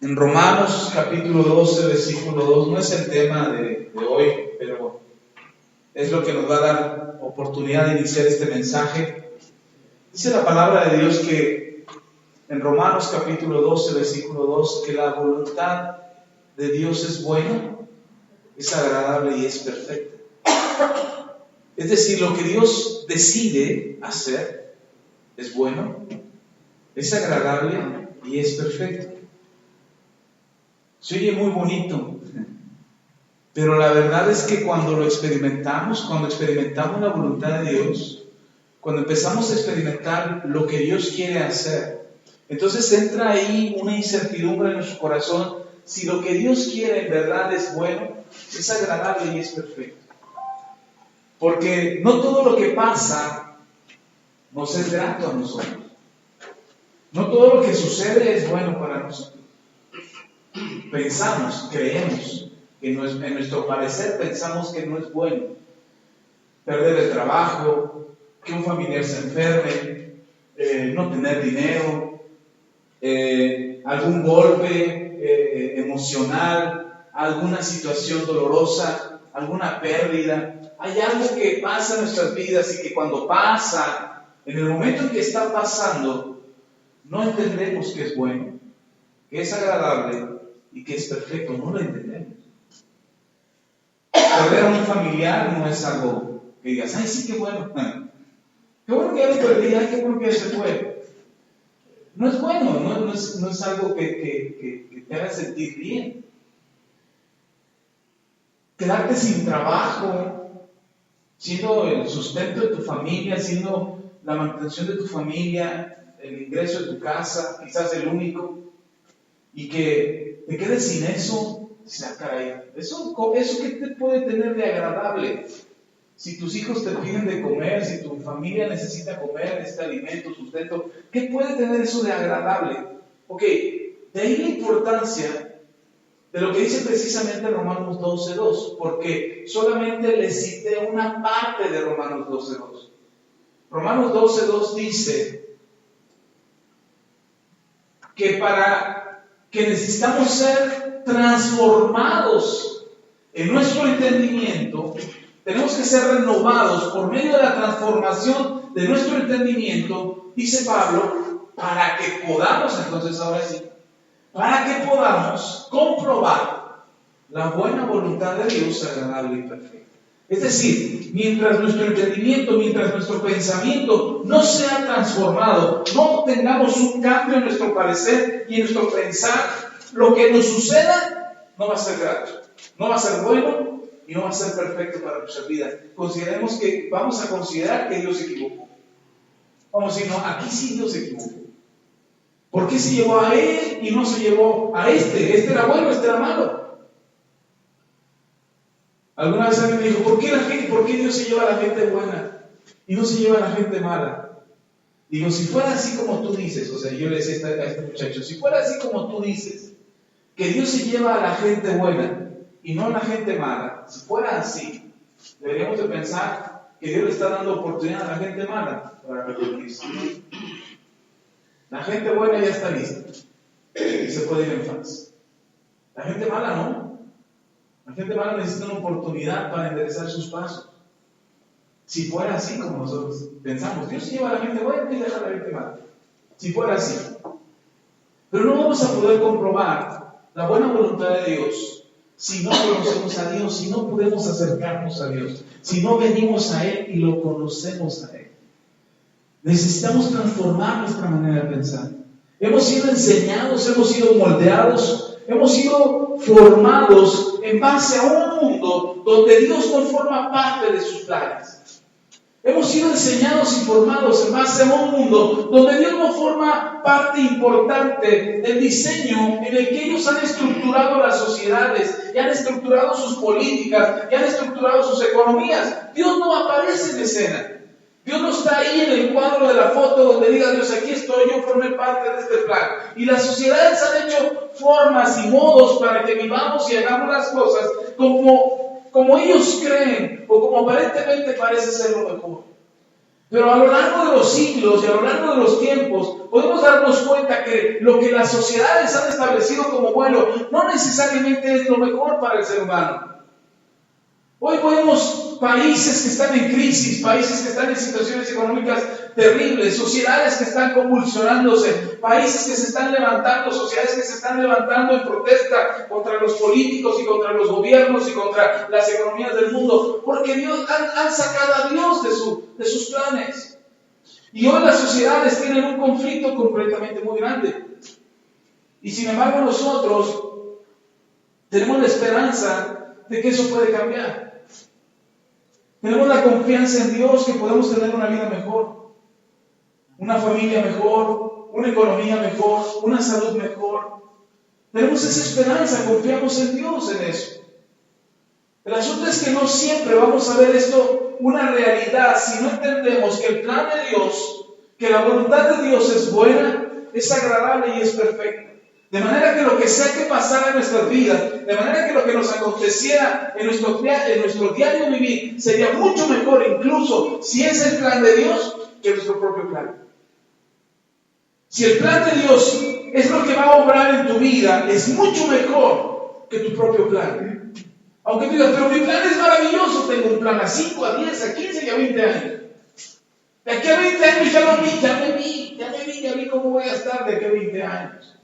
En Romanos capítulo 12, versículo 2, no es el tema de hoy, pero es lo que nos va a dar oportunidad de iniciar este mensaje. Dice la palabra de Dios que en Romanos capítulo 12, versículo 2, que la voluntad de Dios es buena, es agradable y es perfecta. Es decir, lo que Dios decide hacer es bueno, es agradable y es perfecto. Se oye muy bonito, pero la verdad es que cuando lo experimentamos, cuando experimentamos la voluntad de Dios, cuando empezamos a experimentar lo que Dios quiere hacer, entonces entra ahí una incertidumbre en nuestro corazón si lo que Dios quiere en verdad es bueno, es agradable y es perfecto. Porque no todo lo que pasa nos es grato a nosotros. No todo lo que sucede es bueno para nosotros. Pensamos, creemos, en nuestro parecer pensamos que no es bueno. Perder el trabajo, que un familiar se enferme, no tener dinero, algún golpe emocional, alguna situación dolorosa, alguna pérdida. Hay algo que pasa en nuestras vidas y que cuando pasa, en el momento en que está pasando, no entendemos que es bueno, que es agradable y que es perfecto. No lo entendemos. Perder a un familiar no es algo que digas, ay, sí, qué bueno. Qué bueno que ya lo perdí, ay, qué bueno que ya se fue. No es bueno, no es algo que te haga sentir bien. Quedarte sin trabajo, siendo el sustento de tu familia, siendo la mantención de tu familia, el ingreso de tu casa, quizás el único, y que te quedes sin eso, caray, ¿eso qué te puede tener de agradable? Si tus hijos te piden de comer, si tu familia necesita comer, necesita alimento, sustento, ¿qué puede tener eso de agradable? Ok, de ahí la importancia de lo que dice precisamente Romanos 12.2, porque solamente le cité una parte de Romanos 12.2. Romanos 12.2 dice que necesitamos ser transformados en nuestro entendimiento. Tenemos que ser renovados por medio de la transformación de nuestro entendimiento, dice Pablo, para que podamos, entonces ahora sí, para que podamos comprobar la buena voluntad de Dios, agradable y perfecta. Es decir, mientras nuestro entendimiento, mientras nuestro pensamiento no sea transformado, no tengamos un cambio en nuestro parecer y en nuestro pensar, lo que nos suceda no va a ser grato, no va a ser bueno y no va a ser perfecto para nuestra vida. Vamos a considerar que Dios se equivocó. Vamos a decir, no, aquí sí Dios se equivocó. ¿Por qué se llevó a él y no se llevó a este? Este era bueno, este era malo. Alguna vez alguien me dijo, ¿por qué Dios se lleva a la gente buena y no se lleva a la gente mala? Digo, si fuera así como tú dices, o sea, yo le decía a este muchacho, si fuera así como tú dices, que Dios se lleva a la gente buena y no a la gente mala, si fuera así, deberíamos de pensar que Dios le está dando oportunidad a la gente mala para arrepentirse. La gente buena ya está lista y se puede ir en paz. La gente mala no. La gente mala necesita una oportunidad para enderezar sus pasos. Si fuera así como nosotros pensamos, Dios lleva a la gente buena y deja a la gente mala. Si fuera así. Pero no vamos a poder comprobar la buena voluntad de Dios si no conocemos a Dios, si no podemos acercarnos a Dios, si no venimos a Él y lo conocemos a Él. Necesitamos transformar nuestra manera de pensar. Hemos sido enseñados, hemos sido moldeados, hemos sido formados en base a un mundo donde Dios no forma parte de sus planes. Hemos sido enseñados y formados en base a un mundo donde Dios no forma parte importante del diseño en el que ellos han estructurado las sociedades, y han estructurado sus políticas, y han estructurado sus economías. Dios no aparece en escena. Dios no está ahí en el cuadro de la foto donde diga Dios, aquí estoy, yo formé parte de este plan. Y las sociedades han hecho formas y modos para que vivamos y hagamos las cosas como ellos creen o como aparentemente parece ser lo mejor. Pero a lo largo de los siglos y a lo largo de los tiempos, podemos darnos cuenta que lo que las sociedades han establecido como bueno no necesariamente es lo mejor para el ser humano. Hoy vemos países que están en crisis, países que están en situaciones económicas terribles, sociedades que están convulsionándose, países que se están levantando, sociedades que se están levantando en protesta contra los políticos y contra los gobiernos y contra las economías del mundo, porque Dios han sacado a Dios de sus planes. Y hoy las sociedades tienen un conflicto completamente muy grande. Y sin embargo nosotros tenemos la esperanza de que eso puede cambiar. Tenemos la confianza en Dios que podemos tener una vida mejor, una familia mejor, una economía mejor, una salud mejor. Tenemos esa esperanza, confiamos en Dios en eso. El asunto es que no siempre vamos a ver esto una realidad si no entendemos que el plan de Dios, que la voluntad de Dios es buena, es agradable y es perfecta. De manera que lo que sea que pasara en nuestras vidas, de manera que lo que nos aconteciera en nuestro diario vivir, sería mucho mejor incluso si es el plan de Dios que nuestro propio plan. Si el plan de Dios es lo que va a obrar en tu vida, es mucho mejor que tu propio plan. Aunque tú digas, pero mi plan es maravilloso, tengo un plan a 5, a 10, a 15 y a 20 años. De aquí a 20 años ya vi cómo voy a estar de aquí a 20 años.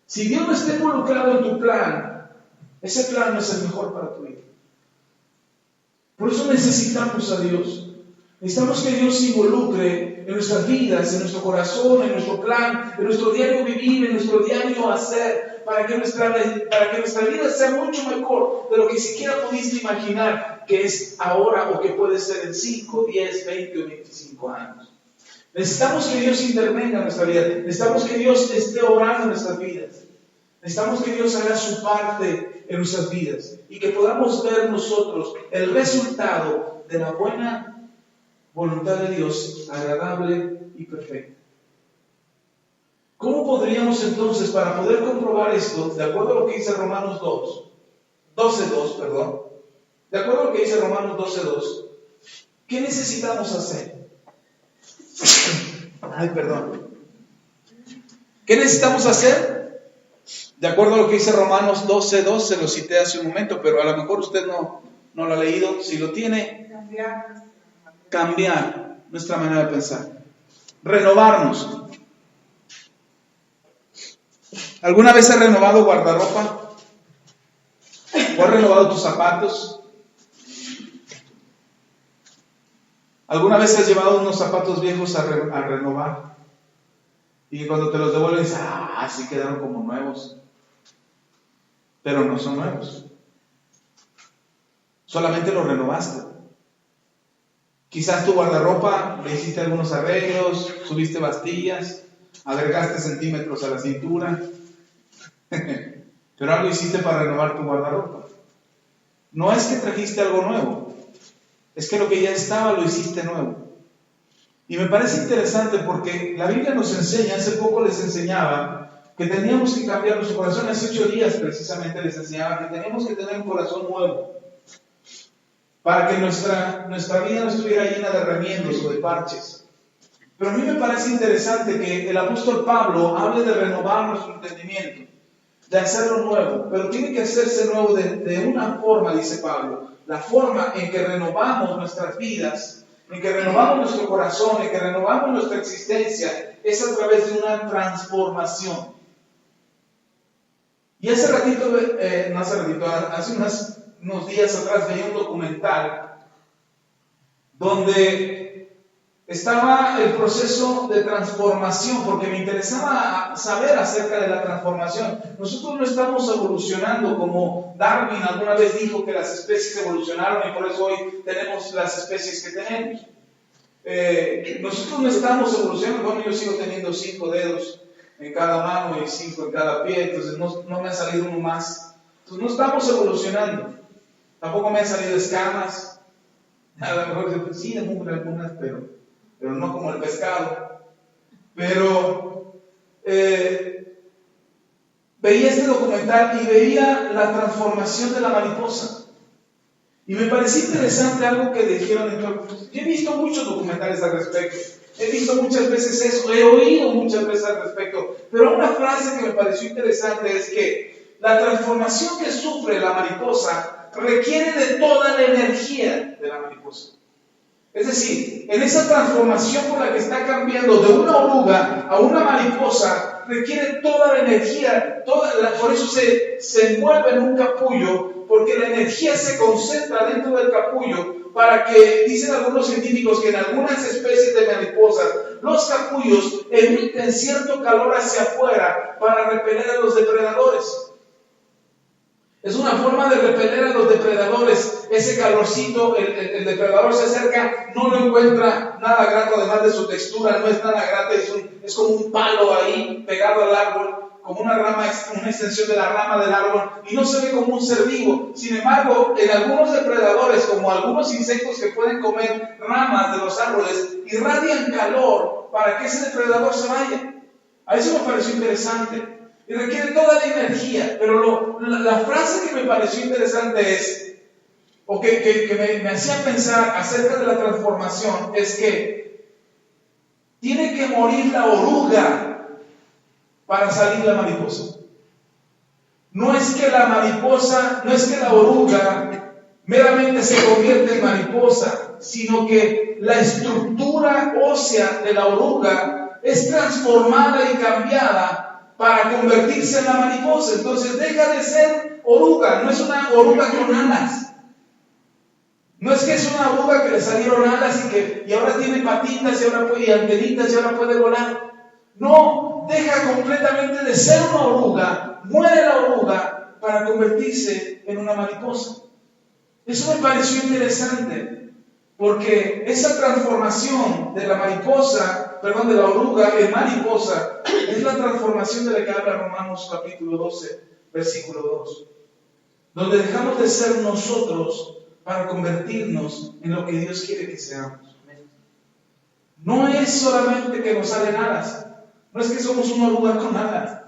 Si Dios no está involucrado en tu plan, ese plan no es el mejor para tu vida. Por eso necesitamos a Dios. Necesitamos que Dios se involucre en nuestras vidas, en nuestro corazón, en nuestro plan, en nuestro diario vivir, en nuestro diario hacer, para que nuestra vida sea mucho mejor de lo que siquiera pudiste imaginar que es ahora o que puede ser en 5, 10, 20 o 25 años. Necesitamos que Dios intervenga en nuestra vida. Necesitamos que Dios esté obrando en nuestras vidas. Necesitamos que Dios haga su parte en nuestras vidas y que podamos ver nosotros el resultado de la buena voluntad de Dios, agradable y perfecta. ¿Cómo podríamos entonces, para poder comprobar esto, de acuerdo a lo que dice Romanos 12:2, de acuerdo a lo que dice Romanos 12:2, ¿qué necesitamos hacer? ¿Qué necesitamos hacer? De acuerdo a lo que dice Romanos 12:2, se lo cité hace un momento, pero a lo mejor usted no lo ha leído. Si lo tiene, cambiar nuestra manera de pensar, renovarnos. ¿Alguna vez has renovado guardarropa? ¿O has renovado tus zapatos? ¿Alguna vez has llevado unos zapatos viejos a renovar? Y cuando te los devuelven, dices, sí quedaron como nuevos. Pero no son nuevos. Solamente los renovaste. Quizás tu guardarropa le hiciste algunos arreglos, subiste bastillas, agregaste centímetros a la cintura. Pero algo hiciste para renovar tu guardarropa. No es que trajiste algo nuevo, es que lo que ya estaba lo hiciste nuevo. Y me parece interesante porque la Biblia nos enseña, hace poco les enseñaba, que teníamos que cambiar nuestro corazón. Hace 8 días precisamente les enseñaba que teníamos que tener un corazón nuevo para que nuestra vida no estuviera llena de remiendos o de parches. Pero a mí me parece interesante que el apóstol Pablo hable de renovar nuestro entendimiento, de hacerlo nuevo, pero tiene que hacerse nuevo de una forma, dice Pablo. La forma en que renovamos nuestras vidas, en que renovamos nuestro corazón, en que renovamos nuestra existencia, es a través de una transformación. Y hace unos días atrás veía un documental donde estaba el proceso de transformación, porque me interesaba saber acerca de la transformación. Nosotros no estamos evolucionando como Darwin alguna vez dijo que las especies evolucionaron y por eso hoy tenemos las especies que tenemos. Nosotros no estamos evolucionando. Bueno, yo sigo teniendo 5 dedos en cada mano y 5 en cada pie, entonces no me ha salido uno más. Entonces no estamos evolucionando. Tampoco me han salido escamas. A lo mejor sí, algunas, pero no como el pescado. Pero veía este documental y veía la transformación de la mariposa. Y me pareció interesante algo que dijeron. Yo he visto muchos documentales al respecto, he visto muchas veces eso, he oído muchas veces al respecto, pero una frase que me pareció interesante es que la transformación que sufre la mariposa requiere de toda la energía de la mariposa. Es decir, en esa transformación por la que está cambiando de una oruga a una mariposa, requiere toda la energía, por eso se envuelve en un capullo, porque la energía se concentra dentro del capullo, para que, dicen algunos científicos, que en algunas especies de mariposas, los capullos emiten cierto calor hacia afuera para repeler a los depredadores. Es una forma de repeler a los depredadores. Ese calorcito, el depredador se acerca, no lo encuentra nada grato, además de su textura, no es nada grata, es como un palo ahí pegado al árbol, como una rama, una extensión de la rama del árbol, y no se ve como un ser vivo. Sin embargo, en algunos depredadores, como algunos insectos que pueden comer ramas de los árboles, irradian calor para que ese depredador se vaya. A eso me pareció interesante. Y requiere toda la energía, pero la frase que me pareció interesante es, o que me hacía pensar acerca de la transformación, es que tiene que morir la oruga para salir la mariposa. No es que la oruga meramente se convierte en mariposa, sino que la estructura ósea de la oruga es transformada y cambiada para convertirse en la mariposa. Entonces deja de ser oruga, no es una oruga con alas. No es que es una oruga que le salieron alas y ahora tiene patitas y antenitas y ahora puede volar. No, deja completamente de ser una oruga, muere la oruga para convertirse en una mariposa. Eso me pareció interesante, porque esa transformación de la oruga en mariposa, es la transformación de la que habla Romanos capítulo 12, versículo 2, donde dejamos de ser nosotros para convertirnos en lo que Dios quiere que seamos. No es solamente que nos salen alas, no es que somos una oruga con alas,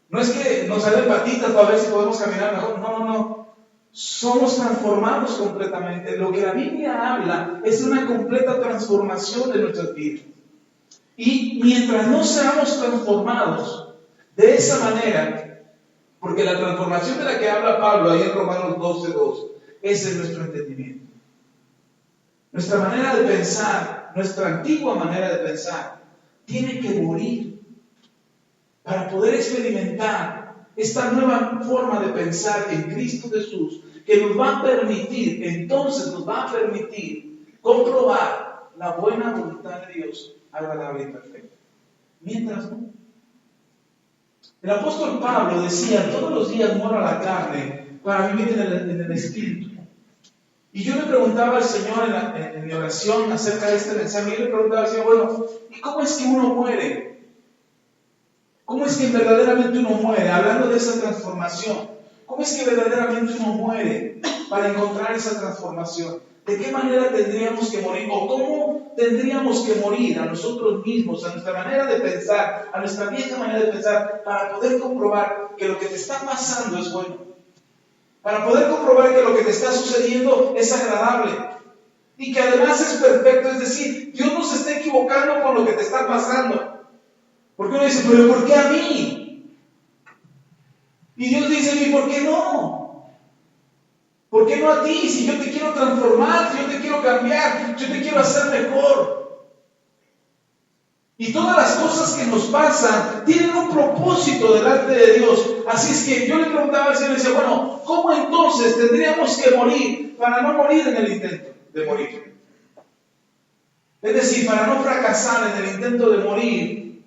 no es que nos salen patitas para ver si podemos caminar mejor, no. Somos transformados completamente. Lo que la Biblia habla es de una completa transformación de nuestras vidas. Y mientras no seamos transformados de esa manera, porque la transformación de la que habla Pablo ahí en Romanos 12:2, ese es nuestro entendimiento. Nuestra manera de pensar, nuestra antigua manera de pensar, tiene que morir para poder experimentar esta nueva forma de pensar en Cristo Jesús, que nos va a permitir comprobar la buena voluntad de Dios, agradable y perfecta. Mientras no. El apóstol Pablo decía, todos los días muero a la carne para vivir en el Espíritu. Y yo le preguntaba al Señor en mi oración acerca de este mensaje, yo le preguntaba al Señor, bueno, ¿y cómo es que uno muere? ¿Cómo es que verdaderamente uno muere? Hablando de esa transformación, ¿cómo es que verdaderamente uno muere para encontrar esa transformación? ¿De qué manera tendríamos que morir? ¿O cómo tendríamos que morir a nosotros mismos, a nuestra manera de pensar, a nuestra vieja manera de pensar, para poder comprobar que lo que te está pasando es bueno? Para poder comprobar que lo que te está sucediendo es agradable y que además es perfecto. Es decir, Dios no se está equivocando con lo que te está pasando. Porque uno dice, pero ¿por qué a mí? Y Dios dice, ¿y por qué no? ¿Por qué no a ti? Si yo te quiero transformar, si yo te quiero cambiar, yo te quiero hacer mejor. Y todas las cosas que nos pasan tienen un propósito delante de Dios. Así es que yo le preguntaba al Señor y decía, bueno, ¿cómo entonces tendríamos que morir para no morir en el intento de morir? Es decir, para no fracasar en el intento de morir,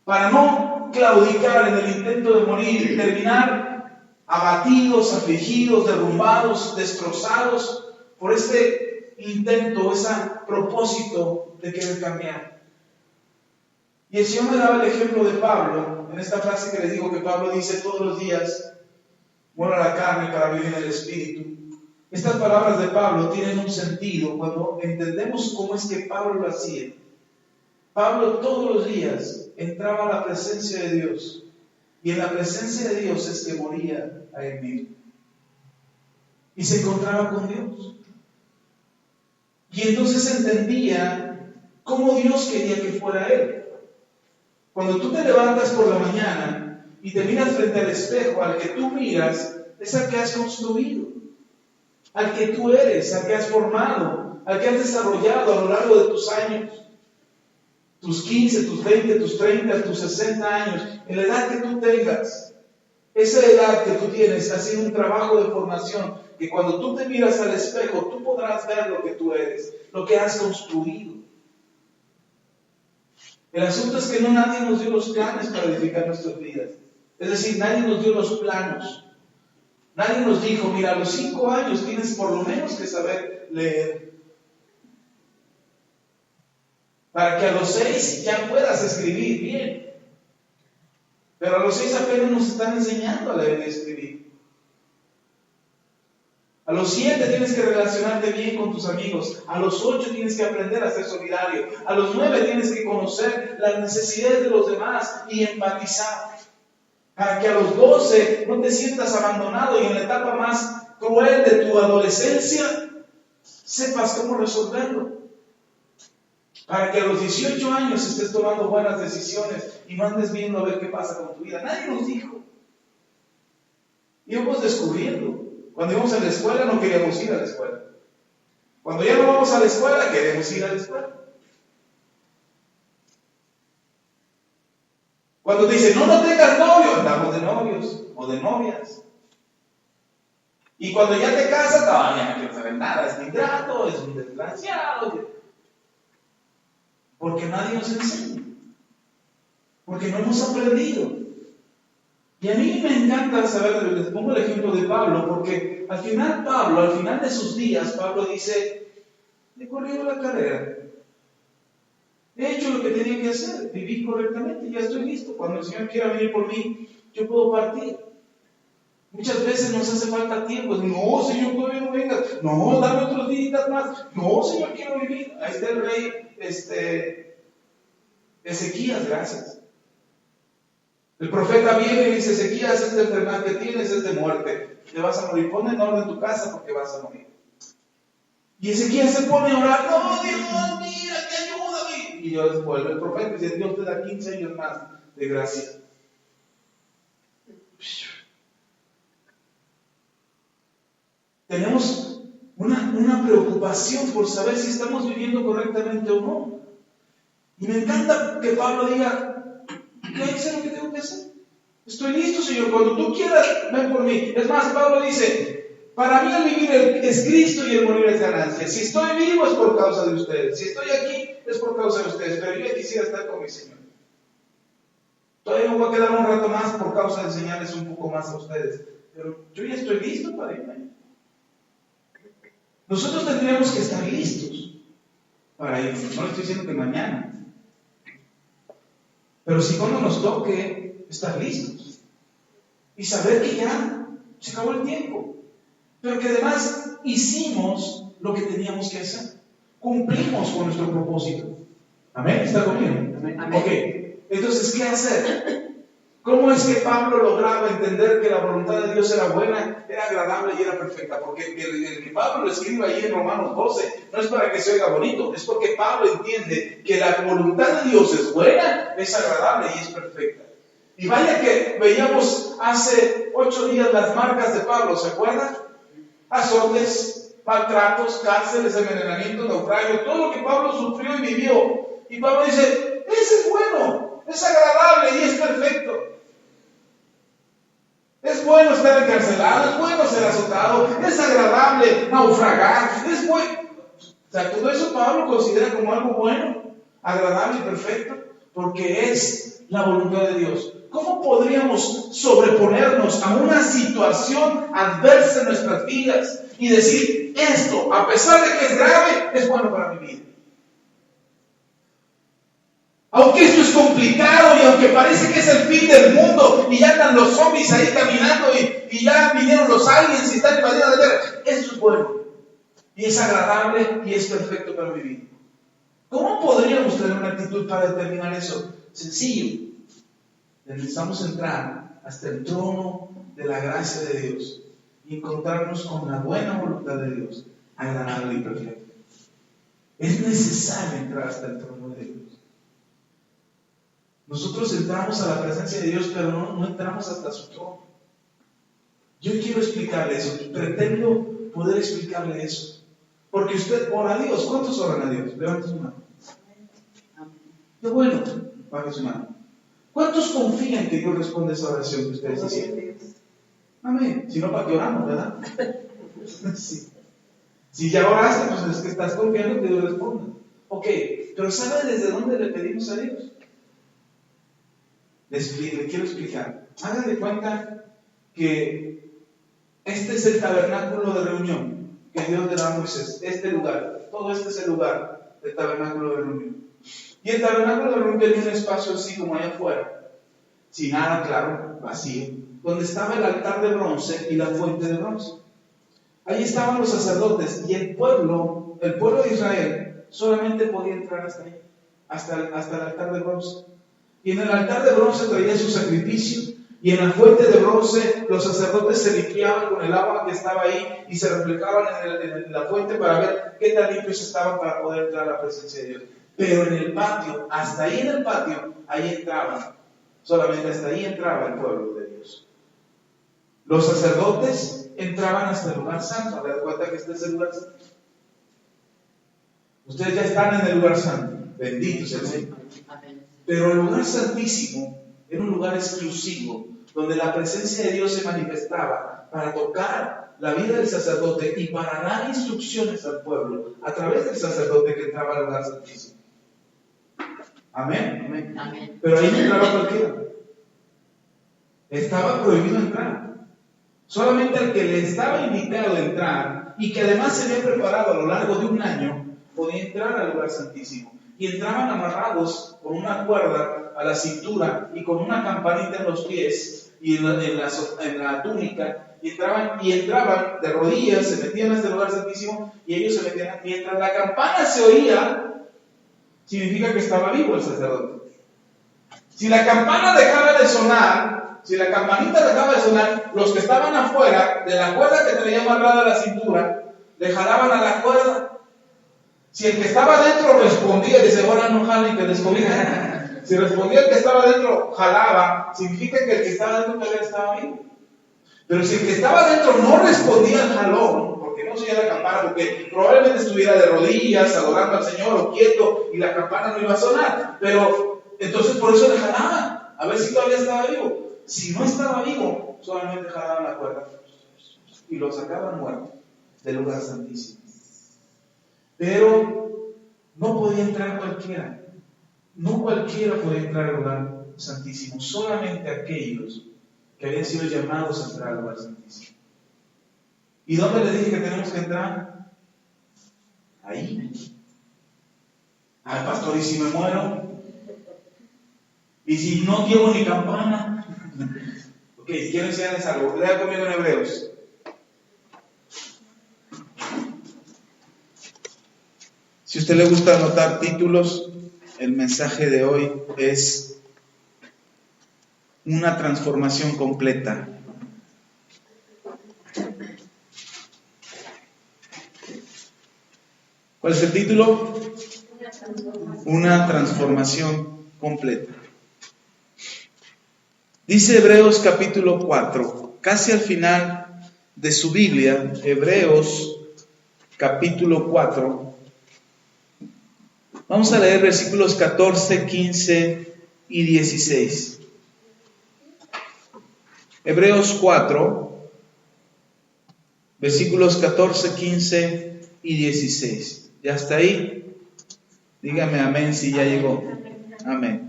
para no claudicar en el intento de morir y terminar abatidos, afligidos, derrumbados, destrozados por este intento, ese propósito de querer cambiar. Y el Señor me daba el ejemplo de Pablo, en esta frase que les digo que Pablo dice todos los días, muero a la carne para vivir en el Espíritu. Estas palabras de Pablo tienen un sentido cuando entendemos cómo es que Pablo lo hacía. Pablo todos los días entraba a la presencia de Dios, y en la presencia de Dios es que moría a él mismo. y se encontraba con Dios. Y entonces entendía cómo Dios quería que fuera él. Cuando tú te levantas por la mañana y te miras frente al espejo, al que tú miras es al que has construido, al que tú eres, al que has formado, al que has desarrollado a lo largo de tus años, tus 15, tus 20, tus 30, tus 60 años, en la edad que tú tengas. Esa edad que tú tienes ha sido un trabajo de formación, que cuando tú te miras al espejo, tú podrás ver lo que tú eres, lo que has construido. El asunto es que no nadie nos dio los planes para edificar nuestras vidas. Es decir, nadie nos dio los planos. Nadie nos dijo, mira, a los 5 años tienes por lo menos que saber leer, para que a los 6 ya puedas escribir bien. Pero a los 6 apenas nos están enseñando a leer y escribir. A los 7 tienes que relacionarte bien con tus amigos. A los 8 tienes que aprender a ser solidario. A los 9 tienes que conocer las necesidades de los demás y empatizar. Para que a los 12 no te sientas abandonado y en la etapa más cruel de tu adolescencia sepas cómo resolverlo. Para que a los 18 años estés tomando buenas decisiones y no andes viendo a ver qué pasa con tu vida. Nadie nos dijo. Íbamos descubriendo. Cuando íbamos a la escuela no queríamos ir a la escuela. Cuando ya no vamos a la escuela, queremos ir a la escuela. Cuando te dicen, no tengas novio, andamos de novios o de novias. Y cuando ya te casas, ya no quiero saber nada, es ingrato, es un desgraciado. Porque nadie nos enseña. Porque no hemos aprendido. Y a mí me encanta saber, les pongo el ejemplo de Pablo, porque al final de sus días, Pablo dice, he corrido la carrera, he hecho lo que tenía que hacer, viví correctamente, ya estoy listo, cuando el Señor quiera venir por mí, yo puedo partir. Muchas veces nos hace falta tiempo, no Señor, todavía no vengas, no, dame otros días más, no Señor, quiero vivir. Ahí está el rey Ezequías, gracias. El profeta viene y dice, Ezequías, esta enfermedad que tienes es de muerte, te vas a morir, pon en orden tu casa porque vas a morir. Y Ezequías se pone a orar, no Dios, mira, que ayúdame. Y Dios vuelve el profeta y dice, Dios te da 15 años más de gracia. Tenemos una preocupación por saber si estamos viviendo correctamente o no. Y me encanta que Pablo diga, ¿qué es lo que tengo que hacer? Estoy listo, Señor, cuando tú quieras, ven por mí. Es más, Pablo dice, para mí el vivir es Cristo y el morir es ganancia. Si estoy vivo es por causa de ustedes. Si estoy aquí es por causa de ustedes. Pero yo ya quisiera estar con mi Señor. Todavía me voy a quedar un rato más por causa de enseñarles un poco más a ustedes. Pero yo ya estoy listo para irme. Nosotros tendríamos que estar listos para irnos. No le estoy diciendo que mañana. Pero si cuando nos toque estar listos y saber que ya se acabó el tiempo, pero que además hicimos lo que teníamos que hacer, cumplimos con nuestro propósito. ¿Amén? ¿Está conmigo? Amén. Ok, entonces, ¿qué hacer? ¿Cómo es que Pablo lograba entender que la voluntad de Dios era buena, era agradable y era perfecta? Porque el que Pablo lo escribe ahí en Romanos 12 no es para que se oiga bonito, es porque Pablo entiende que la voluntad de Dios es buena, es agradable y es perfecta. Y vaya que veíamos hace 8 días las marcas de Pablo, ¿se acuerdan? Azotes, maltratos, cárceles, envenenamiento, naufragio, todo lo que Pablo sufrió y vivió. Y Pablo dice, ese es bueno, es agradable y es perfecto. Es bueno estar encarcelado, es bueno ser azotado, es agradable naufragar, es bueno. O sea, todo eso Pablo considera como algo bueno, agradable y perfecto, porque es la voluntad de Dios. ¿Cómo podríamos sobreponernos a una situación adversa en nuestras vidas y decir, esto, a pesar de que es grave, es bueno para mi vida? Aunque esto es complicado y aunque parece que es el fin del mundo y ya andan los zombies ahí caminando y ya vinieron los aliens y están invadiendo la tierra, esto es bueno y es agradable y es perfecto para mi vida. ¿Cómo podríamos tener una actitud para determinar eso? Sencillo. Necesitamos entrar hasta el trono de la gracia de Dios y encontrarnos con la buena voluntad de Dios, agradable y perfecta. Es necesario entrar hasta el trono de Dios. Nosotros entramos a la presencia de Dios, pero no entramos hasta su trono. Yo quiero explicarle eso, pretendo poder explicarle eso. Porque usted ora a Dios. ¿Cuántos oran a Dios? Levante su mano. Qué bueno, baje su mano. ¿Cuántos confían que Dios responde esa oración que ustedes hicieron? Amén. Si no, ¿para qué oramos, verdad? Sí. Si ya oraste, pues es que estás confiando que Dios responda. Ok, pero ¿sabe desde dónde le pedimos a Dios? Le quiero explicar. Hagan de cuenta que este es el tabernáculo de reunión que Dios le da a Moisés. Este lugar, todo este es el lugar del tabernáculo de reunión. Y el tabernáculo de reunión tenía un espacio así como allá afuera, sin nada, claro, vacío, donde estaba el altar de bronce y la fuente de bronce. Ahí estaban los sacerdotes y el pueblo de Israel solamente podía entrar hasta ahí, hasta el altar de bronce. Y en el altar de bronce traía su sacrificio, y en la fuente de bronce los sacerdotes se limpiaban con el agua que estaba ahí y se reflejaban en la fuente para ver qué tan limpios estaban para poder entrar a la presencia de Dios. Pero en el patio, hasta ahí en el patio, ahí entraban, solamente hasta ahí entraba el pueblo de Dios. Los sacerdotes entraban hasta el lugar santo. ¿Te das cuenta que este es el lugar santo? Ustedes ya están en el lugar santo. Bendito sea el Señor. Pero el lugar santísimo era un lugar exclusivo, donde la presencia de Dios se manifestaba para tocar la vida del sacerdote y para dar instrucciones al pueblo a través del sacerdote que entraba al lugar santísimo. Amén. Amén. Amén. Pero ahí no entraba cualquiera. Estaba prohibido entrar. Solamente el que le estaba invitado a entrar y que además se había preparado a lo largo de un año podía entrar al lugar santísimo. Y entraban amarrados con una cuerda a la cintura y con una campanita en los pies y en la túnica, y entraban de rodillas, se metían a este lugar santísimo y ellos se metían. Mientras la campana se oía, significa que estaba vivo el sacerdote. Si la campana dejaba de sonar, si la campanita dejaba de sonar, los que estaban afuera de la cuerda que traía amarrada a la cintura le jalaban a la cuerda. Si el que estaba dentro respondía, dice, ahora no jalen, que descubrirán. Si respondía el que estaba dentro, jalaba, significa que el que estaba dentro todavía estaba vivo. Pero si el que estaba dentro no respondía al jalón, porque no se oía la campana, porque probablemente estuviera de rodillas, adorando al Señor o quieto, y la campana no iba a sonar. Pero entonces por eso le jalaban, a ver si todavía estaba vivo. Si no estaba vivo, solamente jalaban la cuerda y lo sacaban muerto del lugar santísimo. Pero no podía entrar cualquiera. No cualquiera podía entrar al lugar santísimo, solamente aquellos que habían sido llamados a entrar al lugar santísimo. ¿Y dónde les dije que tenemos que entrar? Ahí. Ay, pastor, ¿y si me muero? ¿Y si no llevo ni campana? Ok, quiero enseñarles algo. Lea conmigo en Hebreos. Si a usted le gusta anotar títulos, el mensaje de hoy es una transformación completa. ¿Cuál es el título? Una transformación completa. Dice Hebreos capítulo 4, casi al final de su Biblia, Hebreos capítulo 4. Vamos a leer versículos 14, 15 y 16. Hebreos 4, versículos 14, 15 y 16. ¿Ya está ahí? Dígame amén si ya llegó. Amén.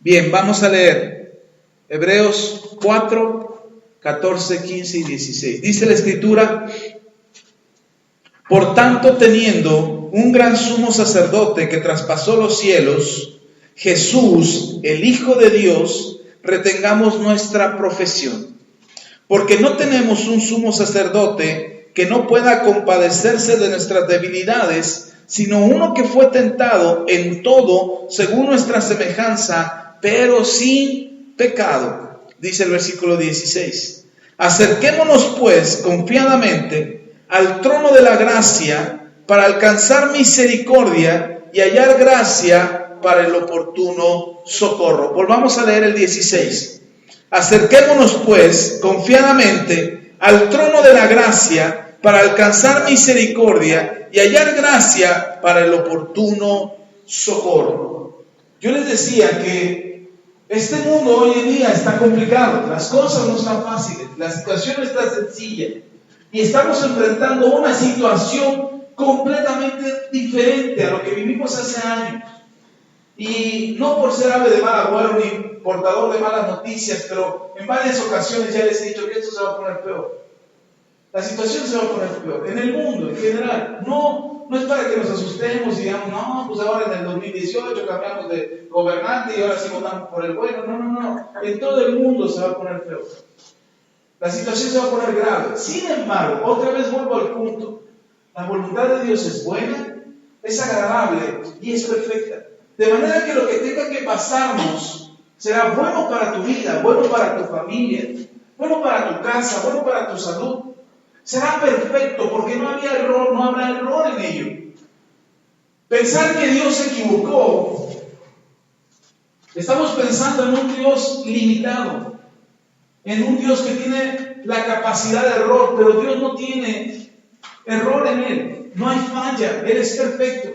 Bien, vamos a leer Hebreos 4, 14, 15 y 16. Dice la Escritura: por tanto, teniendo un gran sumo sacerdote que traspasó los cielos, Jesús, el Hijo de Dios, retengamos nuestra profesión. Porque no tenemos un sumo sacerdote que no pueda compadecerse de nuestras debilidades, sino uno que fue tentado en todo según nuestra semejanza, pero sin pecado. Dice el versículo 16: Acerquémonos pues confiadamente al trono de la gracia para alcanzar misericordia y hallar gracia para el oportuno socorro. Volvamos a leer el 16. Acerquémonos pues confiadamente al trono de la gracia para alcanzar misericordia y hallar gracia para el oportuno socorro. Yo les decía que este mundo hoy en día está complicado, las cosas no están fáciles, la situación no está sencilla y estamos enfrentando una situación completamente diferente a lo que vivimos hace años. Y no por ser ave de mal agüero ni portador de malas noticias, pero en varias ocasiones ya les he dicho que esto se va a poner peor. La situación se va a poner peor, en el mundo en general. No es para que nos asustemos y digamos, no, pues ahora en el 2018 cambiamos de gobernante y ahora sí votamos por el bueno. No. En todo el mundo se va a poner peor. La situación se va a poner grave. Sin embargo, otra vez vuelvo al punto. La voluntad de Dios es buena, es agradable y es perfecta. De manera que lo que tenga que pasarnos será bueno para tu vida, bueno para tu familia, bueno para tu casa, bueno para tu salud. Será perfecto porque no había error, no habrá error en ello. Pensar que Dios se equivocó, estamos pensando en un Dios limitado, en un Dios que tiene la capacidad de error, pero Dios no tiene error en Él, no hay falla, Él es perfecto.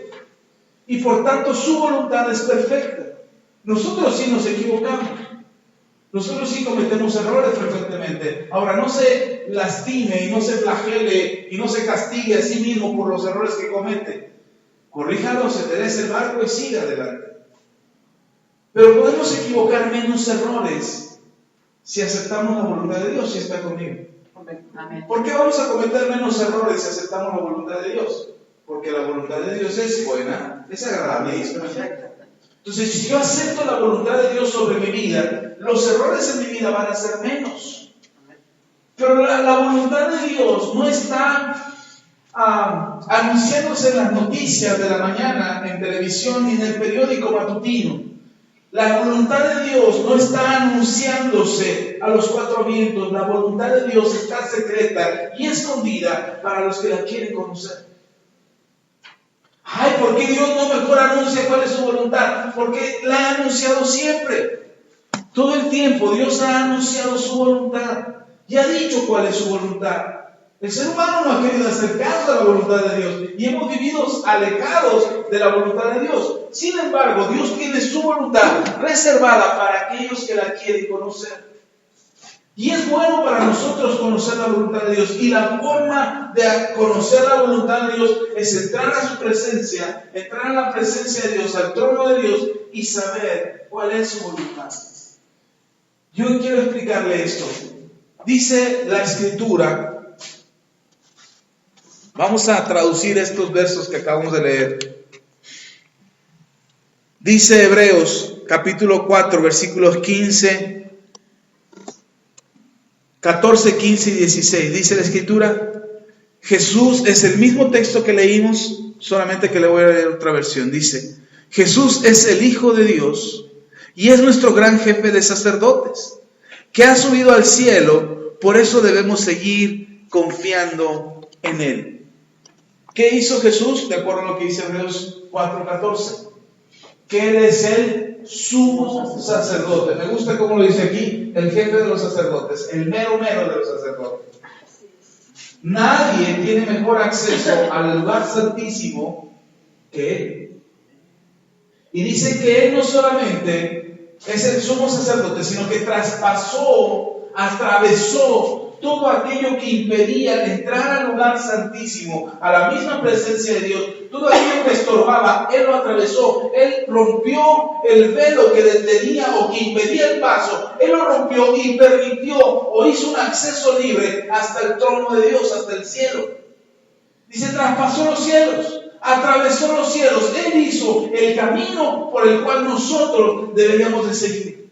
Y por tanto su voluntad es perfecta. Nosotros sí nos equivocamos. Nosotros sí cometemos errores frecuentemente. Ahora, no se lastime y no se flagele y no se castigue a sí mismo por los errores que comete. Corríjalo, se enderece el barco y siga adelante. Pero podemos equivocar menos errores si aceptamos la voluntad de Dios, si está conmigo. Amén. ¿Por qué vamos a cometer menos errores si aceptamos la voluntad de Dios? Porque la voluntad de Dios es buena, es agradable y es perfecta. Entonces, si yo acepto la voluntad de Dios sobre mi vida, los errores en mi vida van a ser menos. Pero la voluntad de Dios no está anunciándose en las noticias de la mañana, en televisión ni en el periódico matutino. La voluntad de Dios no está anunciándose a los cuatro vientos. La voluntad de Dios está secreta y escondida para los que la quieren conocer. Ay, ¿por qué Dios no mejor anuncia cuál es su voluntad? Porque la ha anunciado siempre. Todo el tiempo Dios ha anunciado su voluntad y ha dicho cuál es su voluntad. El ser humano no ha querido acercarse a la voluntad de Dios y hemos vivido alejados de la voluntad de Dios. Sin embargo, Dios tiene su voluntad reservada para aquellos que la quieren conocer. Y es bueno para nosotros conocer la voluntad de Dios. Y la forma de conocer la voluntad de Dios es entrar a su presencia, entrar a la presencia de Dios, al trono de Dios y saber cuál es su voluntad. Yo quiero explicarle esto. Dice la Escritura, vamos a traducir estos versos que acabamos de leer. Dice Hebreos capítulo 4 versículos 14, 15 y 16. Dice la Escritura, Jesús, es el mismo texto que leímos, solamente que le voy a leer otra versión. Dice, Jesús es el Hijo de Dios y es nuestro gran jefe de sacerdotes, que ha subido al cielo, por eso debemos seguir confiando en Él. ¿Qué hizo Jesús? De acuerdo a lo que dice Hebreos 4:14, que Él es el sumo sacerdote. Me gusta cómo lo dice aquí, el jefe de los sacerdotes, el mero de los sacerdotes. Nadie tiene mejor acceso al lugar santísimo que Él. Y dice que Él no solamente es el sumo sacerdote, sino que atravesó todo aquello que impedía entrar al lugar santísimo, a la misma presencia de Dios, todo aquello que estorbaba, Él lo atravesó. Él rompió el velo que detenía o que impedía el paso. Él lo rompió y permitió o hizo un acceso libre hasta el trono de Dios, hasta el cielo. Dice, traspasó los cielos, atravesó los cielos. Él hizo el camino por el cual nosotros deberíamos de seguir.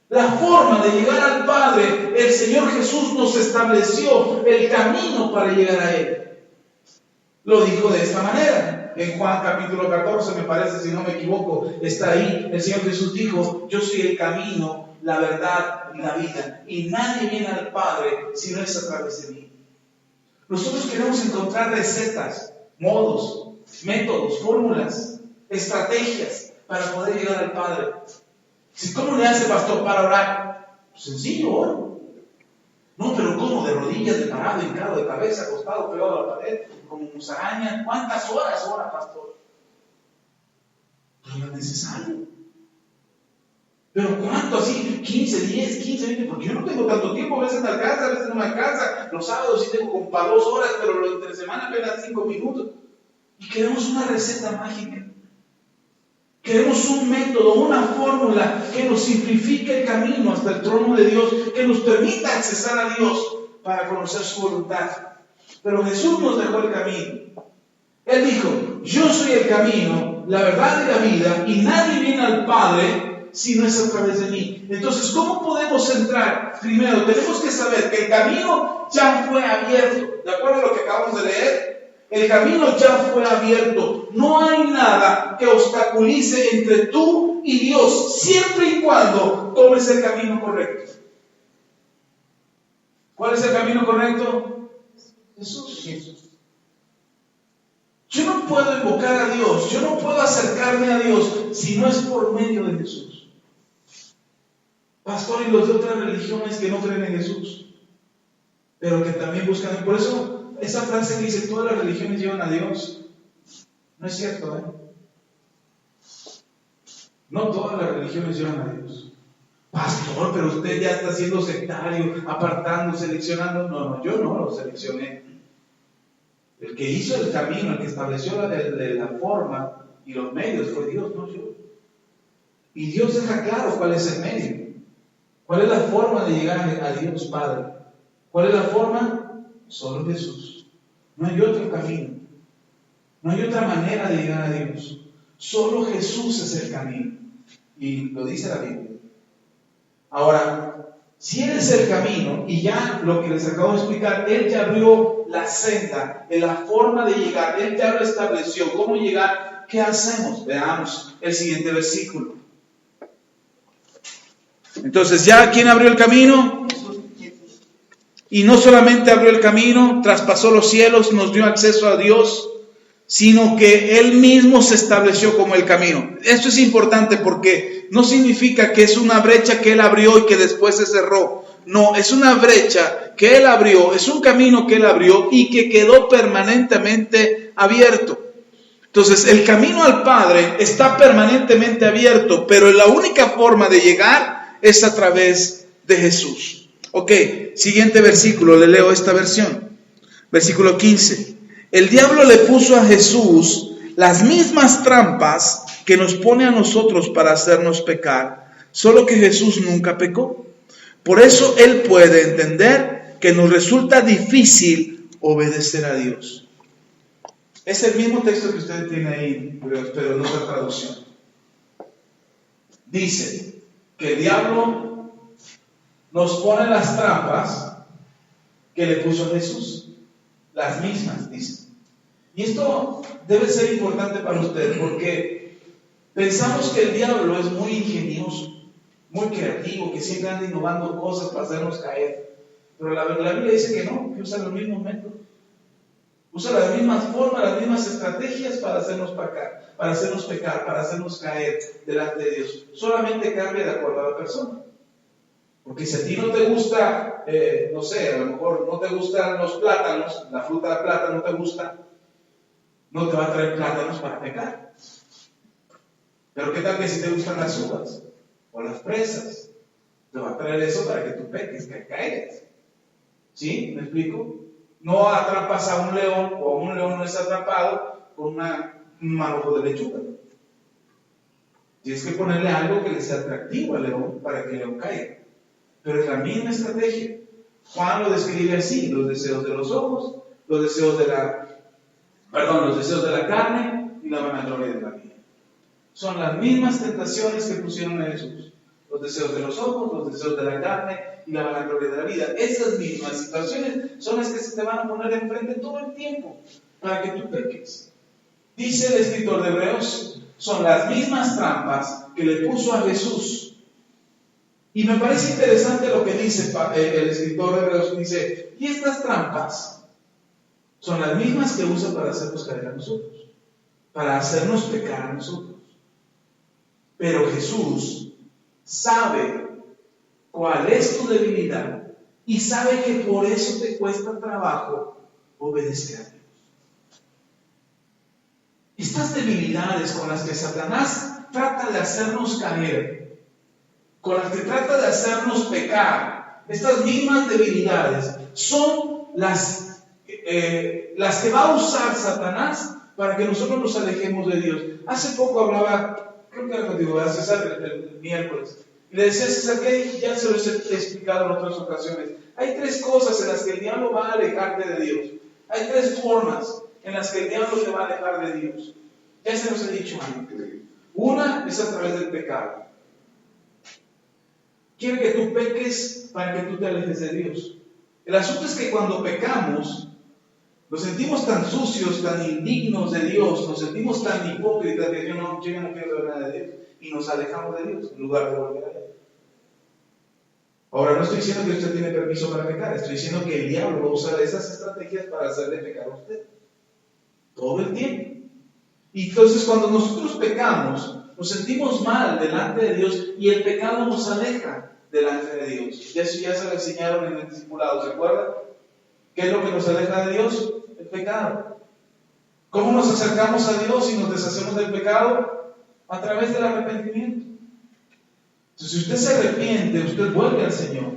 La forma de llegar al Padre, el Señor Jesús nos estableció el camino para llegar a Él. Lo dijo de esta manera. En Juan capítulo 14, me parece, si no me equivoco, está ahí. El Señor Jesús dijo, yo soy el camino, la verdad y la vida. Y nadie viene al Padre si no es a través de mí. Nosotros queremos encontrar recetas, modos, métodos, fórmulas, estrategias para poder llegar al Padre. ¿Cómo le hace, pastor, para orar? Sencillo, oro. No, pero ¿cómo? De rodillas, de parado, hincado, de cabeza, acostado, pegado a la pared, como musaraña. ¿Cuántas horas ora, pastor? Pues lo necesario. ¿Pero cuánto? Así, 15, 10, 15, 20, porque yo no tengo tanto tiempo, a veces me alcanza, a veces no me alcanza. Los sábados sí tengo como para 2 horas, pero lo entre semana apenas 5 minutos. Y queremos una receta mágica. Queremos un método, una fórmula que nos simplifique el camino hasta el trono de Dios, que nos permita accesar a Dios para conocer su voluntad. Pero Jesús nos dejó el camino. Él dijo, yo soy el camino, la verdad y la vida, y nadie viene al Padre si no es a través de mí. Entonces, ¿cómo podemos entrar? Primero, tenemos que saber que el camino ya fue abierto. ¿De acuerdo a lo que acabamos de leer? El camino ya fue abierto. No hay nada que obstaculice entre tú y Dios, siempre y cuando tomes el camino correcto. ¿Cuál es el camino correcto? Jesús. Yo no puedo invocar a Dios, yo no puedo acercarme a Dios si no es por medio de Jesús. Pastor, y los de otras religiones que no creen en Jesús, pero que también buscan. Por eso, esa frase que dice, todas las religiones llevan a Dios, no es cierto, ¿eh? No todas las religiones llevan a Dios. Pastor, pero usted ya está siendo sectario, apartando, seleccionando. No, yo no lo seleccioné. El que hizo el camino, el que estableció la forma y los medios fue Dios, no yo. Y Dios deja claro cuál es el medio. ¿Cuál es la forma de llegar a Dios Padre? ¿Cuál es la forma? Solo Jesús. No hay otro camino. No hay otra manera de llegar a Dios. Solo Jesús es el camino. Y lo dice la Biblia. Ahora, si Él es el camino, y ya lo que les acabo de explicar, Él ya abrió la senda, en la forma de llegar, Él ya lo estableció. ¿Cómo llegar? ¿Qué hacemos? Veamos el siguiente versículo. Entonces, ¿ya quién abrió el camino? Y no solamente abrió el camino, traspasó los cielos, nos dio acceso a Dios, sino que Él mismo se estableció como el camino. Esto es importante porque no significa que es una brecha que Él abrió y que después se cerró. No, es una brecha que Él abrió, es un camino que Él abrió y que quedó permanentemente abierto. Entonces, el camino al Padre está permanentemente abierto, pero la única forma de llegar es a través de Jesús. Ok, siguiente versículo, le leo esta versión. Versículo 15. El diablo le puso a Jesús las mismas trampas que nos pone a nosotros para hacernos pecar, solo que Jesús nunca pecó. Por eso Él puede entender que nos resulta difícil obedecer a Dios. Es el mismo texto que usted tiene ahí, pero en otra traducción. Dice que el diablo nos pone las trampas que le puso a Jesús. Las mismas, dice. Y esto debe ser importante para usted porque pensamos que el diablo es muy ingenioso, muy creativo, que siempre anda innovando cosas para hacernos caer. Pero la Biblia dice que no, que usa los mismos métodos. Usa las mismas formas, las mismas estrategias para hacernos pecar, para hacernos caer delante de Dios. Solamente cambia de acuerdo a la persona. Porque si a ti no te gusta, no sé, a lo mejor no te gustan los plátanos, la fruta de plátano no te gusta, no te va a traer plátanos para pecar. Pero ¿qué tal que si te gustan las uvas o las fresas? Te va a traer eso para que tú peques, que caigas. ¿Sí? ¿Me explico? No atrapas a un león, o un león no es atrapado con un manojo de lechuga. Tienes que ponerle algo que le sea atractivo al león para que el león caiga. Pero es la misma estrategia. Juan lo describe así: los deseos de los ojos, los deseos de la carne y la vanagloria de la vida. Son las mismas tentaciones que pusieron a Jesús. Los deseos de los ojos, los deseos de la carne y la vanagloria de la vida. Esas mismas situaciones son las que se te van a poner enfrente todo el tiempo para que tú peques. Dice el escritor de Hebreos, son las mismas trampas que le puso a Jesús. Y me parece interesante lo que dice el escritor de Hebreos, dice, y estas trampas son las mismas que usa para hacernos caer a nosotros, para hacernos pecar a nosotros. Pero Jesús sabe cuál es tu debilidad y sabe que por eso te cuesta trabajo obedecer a Dios. Estas debilidades con las que Satanás trata de hacernos caer, con las que trata de hacernos pecar, estas mismas debilidades son las que va a usar Satanás para que nosotros nos alejemos de Dios. Hace poco hablaba, creo que era contigo, a César el miércoles, y le decía a César que ya se los he explicado en otras ocasiones. Hay tres cosas en las que el diablo va a alejarte de Dios. Hay tres formas en las que el diablo te va a alejar de Dios. Ya se los he dicho antes. Una es a través del pecado. Quiere que tú peques para que tú te alejes de Dios. El asunto es que cuando pecamos, nos sentimos tan sucios, tan indignos de Dios, nos sentimos tan hipócritas que yo no quiero ver nada de Dios, y nos alejamos de Dios en lugar de volver a Él. Ahora, no estoy diciendo que usted tiene permiso para pecar, estoy diciendo que el diablo va a usar esas estrategias para hacerle pecar a usted todo el tiempo. Y entonces cuando nosotros pecamos, nos sentimos mal delante de Dios y el pecado nos aleja delante de Dios. Ya se lo enseñaron en el discipulado, ¿se acuerdan? ¿Qué es lo que nos aleja de Dios? El pecado. ¿Cómo nos acercamos a Dios y nos deshacemos del pecado? A través del arrepentimiento. Entonces, si usted se arrepiente, usted vuelve al Señor.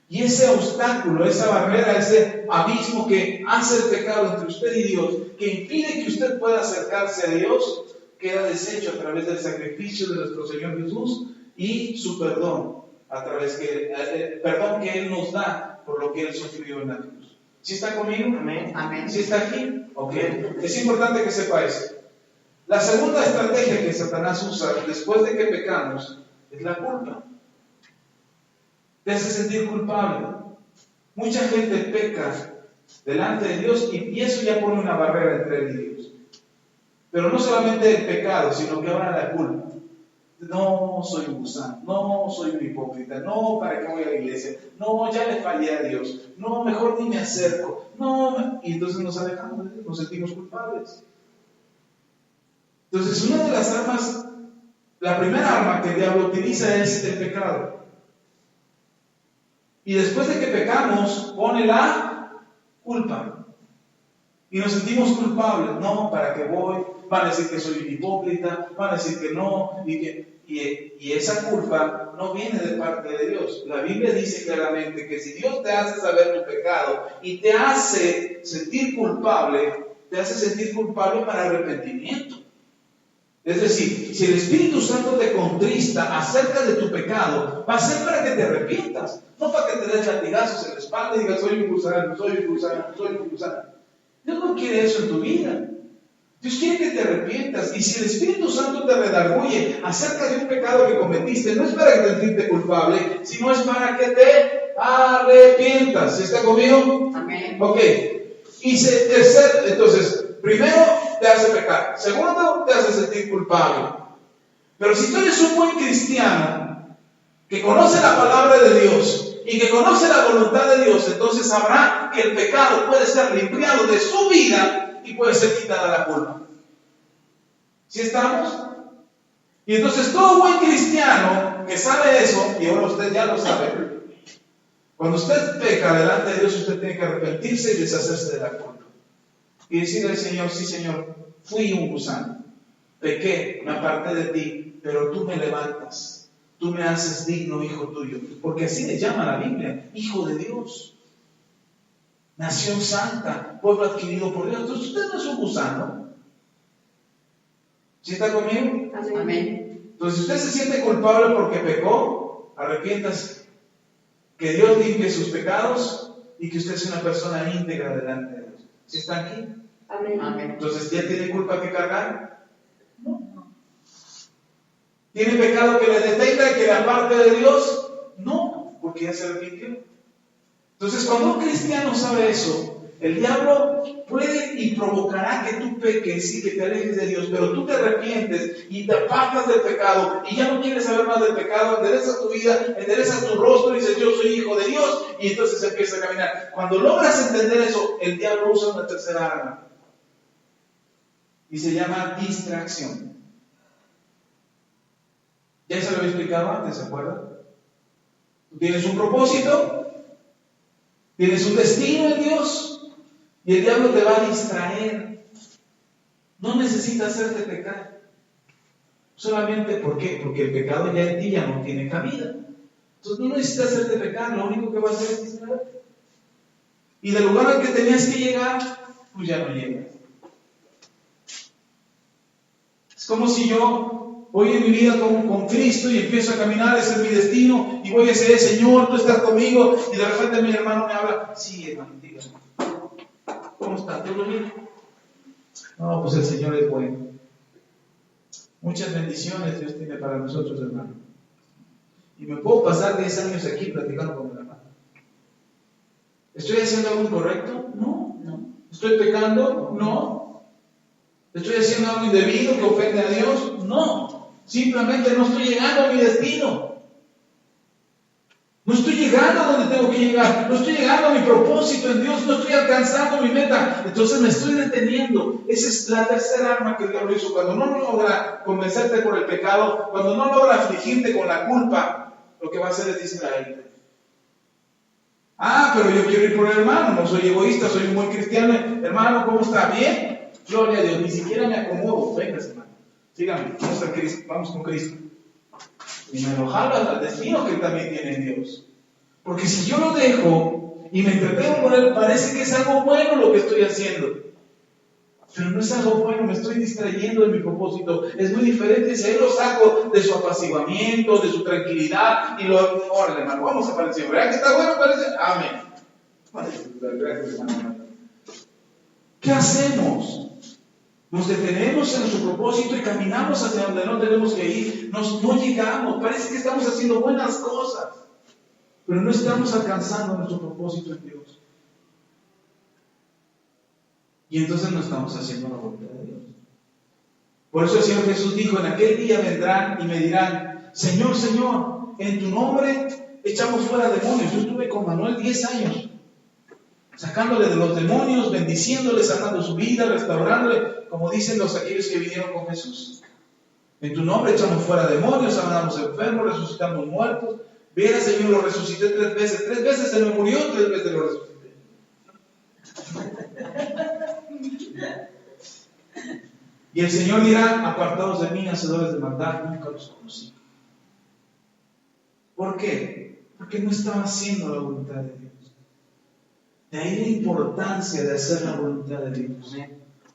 Y ese obstáculo, esa barrera, ese abismo que hace el pecado entre usted y Dios, que impide que usted pueda acercarse a Dios, queda deshecho a través del sacrificio de nuestro Señor Jesús y su perdón, a través del perdón que Él nos da por lo que Él sufrió en la cruz. ¿Sí está conmigo? Amén. Amén. ¿Sí está aquí? Ok. Es importante que sepa eso. La segunda estrategia que Satanás usa después de que pecamos es la culpa. Te hace sentir culpable. Mucha gente peca delante de Dios y eso ya pone una barrera entre él y Dios. Pero no solamente el pecado, sino que ahora la culpa. No, soy un gusano, no, soy un hipócrita, no, ¿para qué voy a la iglesia? No, ya le fallé a Dios, no, mejor ni me acerco, no, y entonces nos alejamos de Dios, nos sentimos culpables. Entonces, una de las armas, la primera arma que el diablo utiliza es el pecado. Y después de que pecamos, pone la culpa. Y nos sentimos culpables. No, ¿para qué voy? Van a decir que soy un hipócrita, van a decir que no, y esa culpa no viene de parte de Dios. La Biblia dice claramente que si Dios te hace saber tu pecado y te hace sentir culpable para arrepentimiento. Es decir, si el Espíritu Santo te contrista acerca de tu pecado, va a ser para que te arrepientas, no para que te des latigazos en la espalda y digas, soy un gusano, soy un gusano, soy un gusano. Dios no quiere eso en tu vida. Dios quiere que te arrepientas. Y si el Espíritu Santo te redarguye acerca de un pecado que cometiste, no es para que te sientas culpable, sino es para que te arrepientas. ¿Está conmigo? Amén. Ok. Y tercero, entonces, primero te hace pecar. Segundo, te hace sentir culpable. Pero si tú eres un buen cristiano que conoce la palabra de Dios y que conoce la voluntad de Dios, entonces sabrá que el pecado puede ser limpiado de su vida y puede ser quitada la culpa. ¿Sí estamos? Y entonces todo buen cristiano que sabe eso, y ahora usted ya lo sabe, cuando usted peca delante de Dios, usted tiene que arrepentirse y deshacerse de la culpa. Y decirle al Señor, sí Señor, fui un gusano, pequé, me aparté de ti, pero tú me levantas, tú me haces digno hijo tuyo, porque así le llama la Biblia, hijo de Dios, nación santa, pueblo adquirido por Dios. Entonces usted no es un gusano. ¿Sí está conmigo? Amén. Entonces si usted se siente culpable porque pecó, arrepiéntase, que Dios limpie sus pecados y que usted sea una persona íntegra delante de Dios. ¿Sí está aquí? Amén. Amén. Entonces, ¿ya tiene culpa que cargar? No. ¿Tiene pecado que le detenga y que le aparte de Dios? No, porque ya se arrepintió. Entonces, cuando un cristiano sabe eso, El diablo puede y provocará que tú peques y que te alejes de Dios, pero tú te arrepientes y te apartas del pecado y ya no quieres saber más del pecado, enderezas tu vida, enderezas tu rostro y dices, yo soy hijo de Dios, y entonces empiezas a caminar. Cuando logras entender eso, el diablo usa una tercera arma y se llama distracción. Ya se lo había explicado antes, ¿se acuerdan? Tú tienes un propósito, tienes un destino en Dios, y el diablo te va a distraer. No necesita hacerte pecar. Solamente, ¿por qué? Porque el pecado ya en ti ya no tiene cabida. Entonces no necesitas hacerte pecar, lo único que va a hacer es distraerte. Y del lugar al que tenías que llegar, pues ya no llegas. Es como si yo voy en mi vida con Cristo y empiezo a caminar, ese es mi destino, y voy a decir, Señor, tú estás conmigo, y de repente mi hermano me habla, sí, hermano, dígame. ¿Cómo está? ¿Todo bien? No, pues el Señor es bueno. Muchas bendiciones Dios tiene para nosotros, hermano. Y me puedo pasar 10 años aquí platicando con mi hermano. ¿Estoy haciendo algo incorrecto? No. ¿Estoy pecando? No. ¿Estoy haciendo algo indebido que ofende a Dios? No. Simplemente no estoy llegando a mi destino. No estoy llegando a donde tengo que llegar, no estoy llegando a mi propósito en Dios, no estoy alcanzando mi meta, entonces me estoy deteniendo. Esa es la tercera arma que el diablo hizo. Cuando no logra convencerte por el pecado, cuando no logra afligirte con la culpa, lo que va a hacer es distraerte. Pero yo quiero ir por el hermano, no soy egoísta, soy un buen cristiano. Hermano, ¿cómo está? ¿Bien? Gloria a Dios, ni siquiera me acomodo. Venga, hermano, síganme, vamos con Cristo. Y me lo jala al destino que él también tiene en Dios. Porque si yo lo dejo y me entretengo con él, parece que es algo bueno lo que estoy haciendo. Pero no es algo bueno, me estoy distrayendo de mi propósito. Es muy diferente si ahí lo saco de su apaciguamiento, de su tranquilidad, y lo, órale, hermano, vamos a aparecer. ¿Verdad que está bueno? Parece. Amén. Gracias, hermano. ¿Qué hacemos? Nos detenemos en nuestro propósito y caminamos hacia donde no tenemos que ir. No llegamos. Parece que estamos haciendo buenas cosas, pero no estamos alcanzando nuestro propósito en Dios. Y entonces no estamos haciendo la voluntad de Dios. Por eso el Señor Jesús dijo, en aquel día vendrán y me dirán, Señor, Señor, en tu nombre echamos fuera demonios. Yo estuve con Manuel 10 años. Sacándole de los demonios, bendiciéndole, sanando su vida, restaurándole, como dicen aquellos que vinieron con Jesús. En tu nombre echamos fuera demonios, sanamos enfermos, resucitamos muertos. Viera, Señor, lo resucité 3 veces. 3 veces se me murió, 3 veces lo resucité. Y el Señor dirá, apartados de mí, hacedores de maldad, nunca los conocí. ¿Por qué? Porque no estaba haciendo la voluntad de Dios. De ahí la importancia de hacer la voluntad de Dios,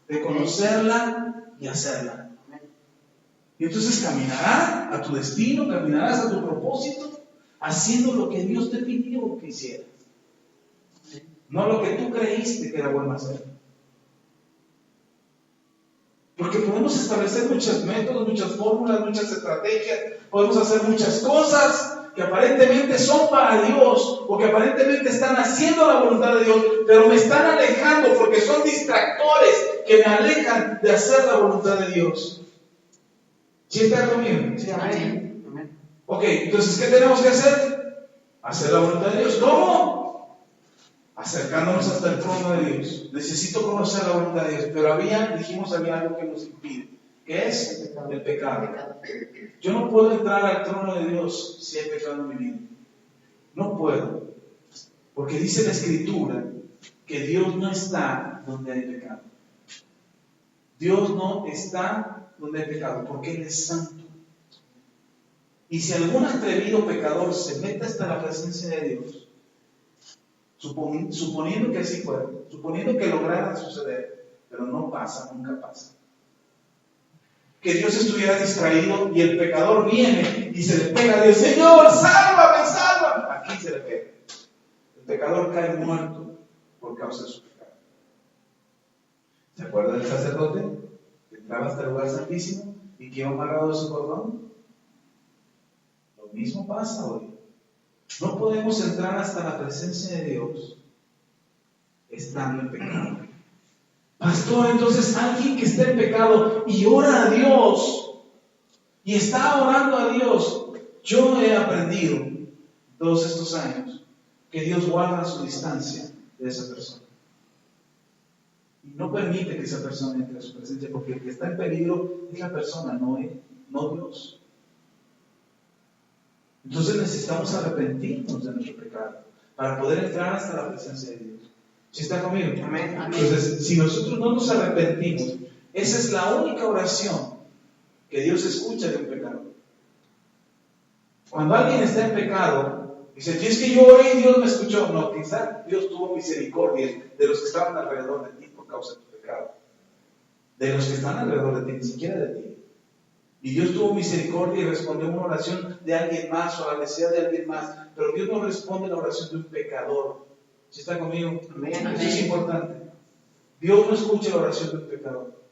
de conocerla y hacerla. Y entonces caminarás a tu destino, caminarás a tu propósito, haciendo lo que Dios te pidió que hicieras. No lo que tú creíste que era bueno hacer. Porque podemos establecer muchos métodos, muchas fórmulas, muchas estrategias, podemos hacer muchas cosas que aparentemente son para Dios, o que aparentemente están haciendo la voluntad de Dios, pero me están alejando porque son distractores que me alejan de hacer la voluntad de Dios. ¿Sí está conmigo? Sí, amén. Ok, entonces, ¿qué tenemos que hacer? Hacer la voluntad de Dios. ¿Cómo? Acercándonos hasta el trono de Dios. Necesito conocer la voluntad de Dios, pero dijimos había algo que nos impide. ¿Qué es? El pecado. Yo no puedo entrar al trono de Dios si hay pecado en mi vida. No puedo. Porque dice la Escritura que Dios no está donde hay pecado. Dios no está donde hay pecado, porque Él es santo. Y si algún atrevido pecador se mete hasta la presencia de Dios, suponiendo que así fuera, suponiendo que lograra suceder, pero no pasa, nunca pasa. Que Dios estuviera distraído y el pecador viene y se le pega a Dios, Señor, sálvame, sálvame. Aquí se le pega. El pecador cae muerto por causa de su pecado. ¿Se acuerda del sacerdote que entraba hasta el lugar santísimo y que iba amarrado de su cordón? Lo mismo pasa hoy. No podemos entrar hasta la presencia de Dios estando en pecado. Pastor, entonces alguien que está en pecado y ora a Dios y está orando a Dios, yo he aprendido todos estos años que Dios guarda su distancia de esa persona y no permite que esa persona entre a su presencia, porque el que está en peligro es la persona, no él, no Dios. Entonces necesitamos arrepentirnos de nuestro pecado para poder entrar hasta la presencia de Dios. ¿Sí está conmigo? Amén. Entonces, si nosotros no nos arrepentimos, esa es la única oración que Dios escucha de un pecador. Cuando alguien está en pecado, dice, es que yo oré y Dios me escuchó. No, quizá Dios tuvo misericordia de los que estaban alrededor de ti por causa de tu pecado. De los que están alrededor de ti, ni siquiera de ti. Y Dios tuvo misericordia y respondió una oración de alguien más o a la necesidad de alguien más. Pero Dios no responde a la oración de un pecador. ¿Sí está conmigo? Amén. Eso es importante. Dios no escucha la oración de un pecador.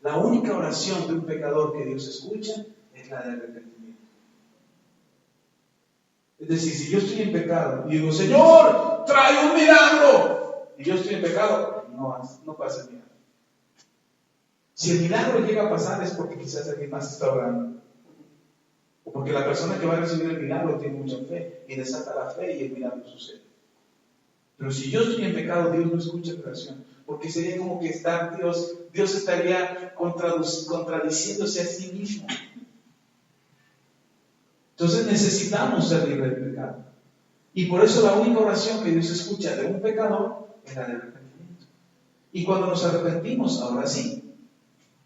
La única oración de un pecador que Dios escucha es la de arrepentimiento. Es decir, si yo estoy en pecado y digo, Señor, trae un milagro, y yo estoy en pecado, no pasa el milagro. Si el milagro llega a pasar es porque quizás alguien más está orando. O porque la persona que va a recibir el milagro tiene mucha fe y desata la fe y el milagro sucede. Pero si yo estoy en pecado, Dios no escucha mi oración. Porque sería como que Dios estaría contradiciéndose a sí mismo. Entonces necesitamos ser libres del pecado. Y por eso la única oración que Dios escucha de un pecador es la del arrepentimiento. Y cuando nos arrepentimos, ahora sí,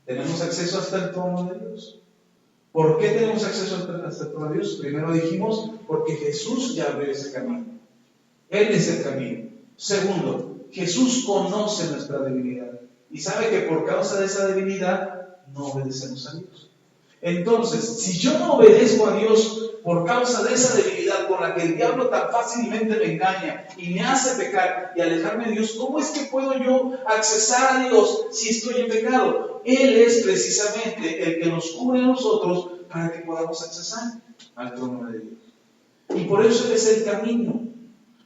tenemos acceso hasta el trono de Dios. ¿Por qué tenemos acceso hasta el trono de Dios? Primero dijimos, porque Jesús ya abrió ese camino. Él es el camino. Segundo, Jesús conoce nuestra debilidad y sabe que por causa de esa debilidad no obedecemos a Dios. Entonces, si yo no obedezco a Dios por causa de esa debilidad con la que el diablo tan fácilmente me engaña y me hace pecar y alejarme de Dios, ¿cómo es que puedo yo accesar a Dios si estoy en pecado? Él es precisamente el que nos cubre a nosotros para que podamos accesar al trono de Dios. Y por eso Él es el camino.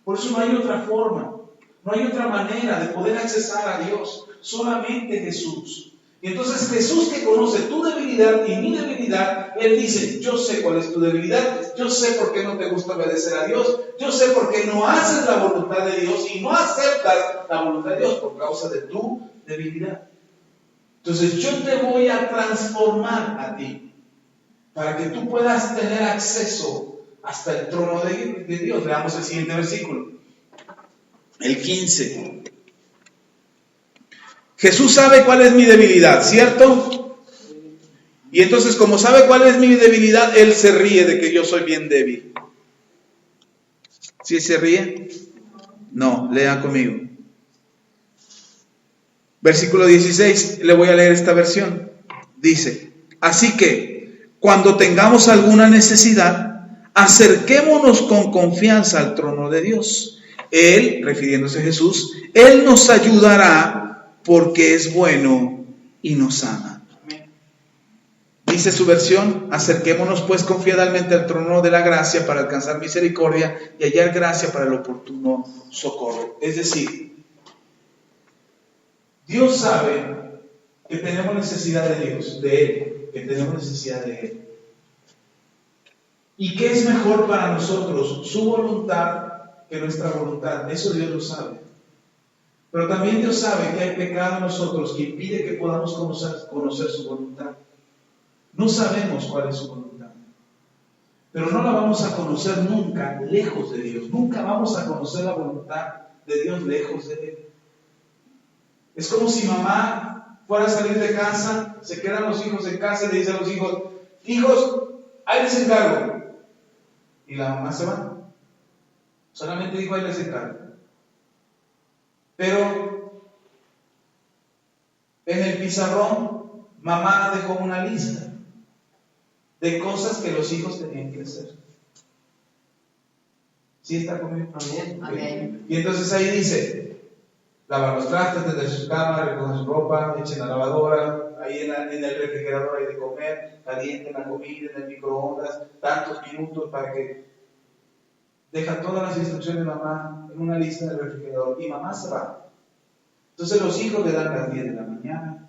Por eso no hay otra forma, no hay otra manera de poder accesar a Dios, solamente Jesús. Y entonces Jesús, que conoce tu debilidad y mi debilidad, Él dice, yo sé cuál es tu debilidad, yo sé por qué no te gusta obedecer a Dios, yo sé por qué no haces la voluntad de Dios y no aceptas la voluntad de Dios por causa de tu debilidad. Entonces yo te voy a transformar a ti, para que tú puedas tener acceso hasta el trono de Dios. Veamos el siguiente versículo, el 15. Jesús sabe cuál es mi debilidad, ¿cierto? Y entonces, como sabe cuál es mi debilidad, Él se ríe de que yo soy bien débil. ¿Sí se ríe? No, lea conmigo. Versículo 16, le voy a leer esta versión. Dice, así que, cuando tengamos alguna necesidad, acerquémonos con confianza al trono de Dios. Él, refiriéndose a Jesús, Él nos ayudará porque es bueno y nos ama. Dice su versión, acerquémonos pues confiadamente al trono de la gracia para alcanzar misericordia y hallar gracia para el oportuno socorro. Es decir, Dios sabe que tenemos necesidad de Dios, de Él, que tenemos necesidad de Él. ¿Y qué es mejor para nosotros? Su voluntad que nuestra voluntad. Eso Dios lo sabe. Pero también Dios sabe que hay pecado en nosotros que impide que podamos conocer su voluntad. No sabemos cuál es su voluntad. Pero no la vamos a conocer nunca lejos de Dios. Nunca vamos a conocer la voluntad de Dios lejos de Él. Es como si mamá fuera a salir de casa, se quedan los hijos en casa y le dice a los hijos, hijos, ahí les encargo. Y la mamá se va. Solamente dijo, ahí les encargo. Pero en el pizarrón, mamá dejó una lista de cosas que los hijos tenían que hacer. ¿Sí está conmigo? Amén. Amén. Y entonces ahí dice, lavar los trastes, tender sus camas, recoger su ropa, echen la lavadora, ahí en el refrigerador hay de comer, calienten la comida en el microondas, tantos minutos para que deja todas las instrucciones de mamá en una lista del refrigerador y mamá se va. Entonces los hijos le dan las 10 de la mañana,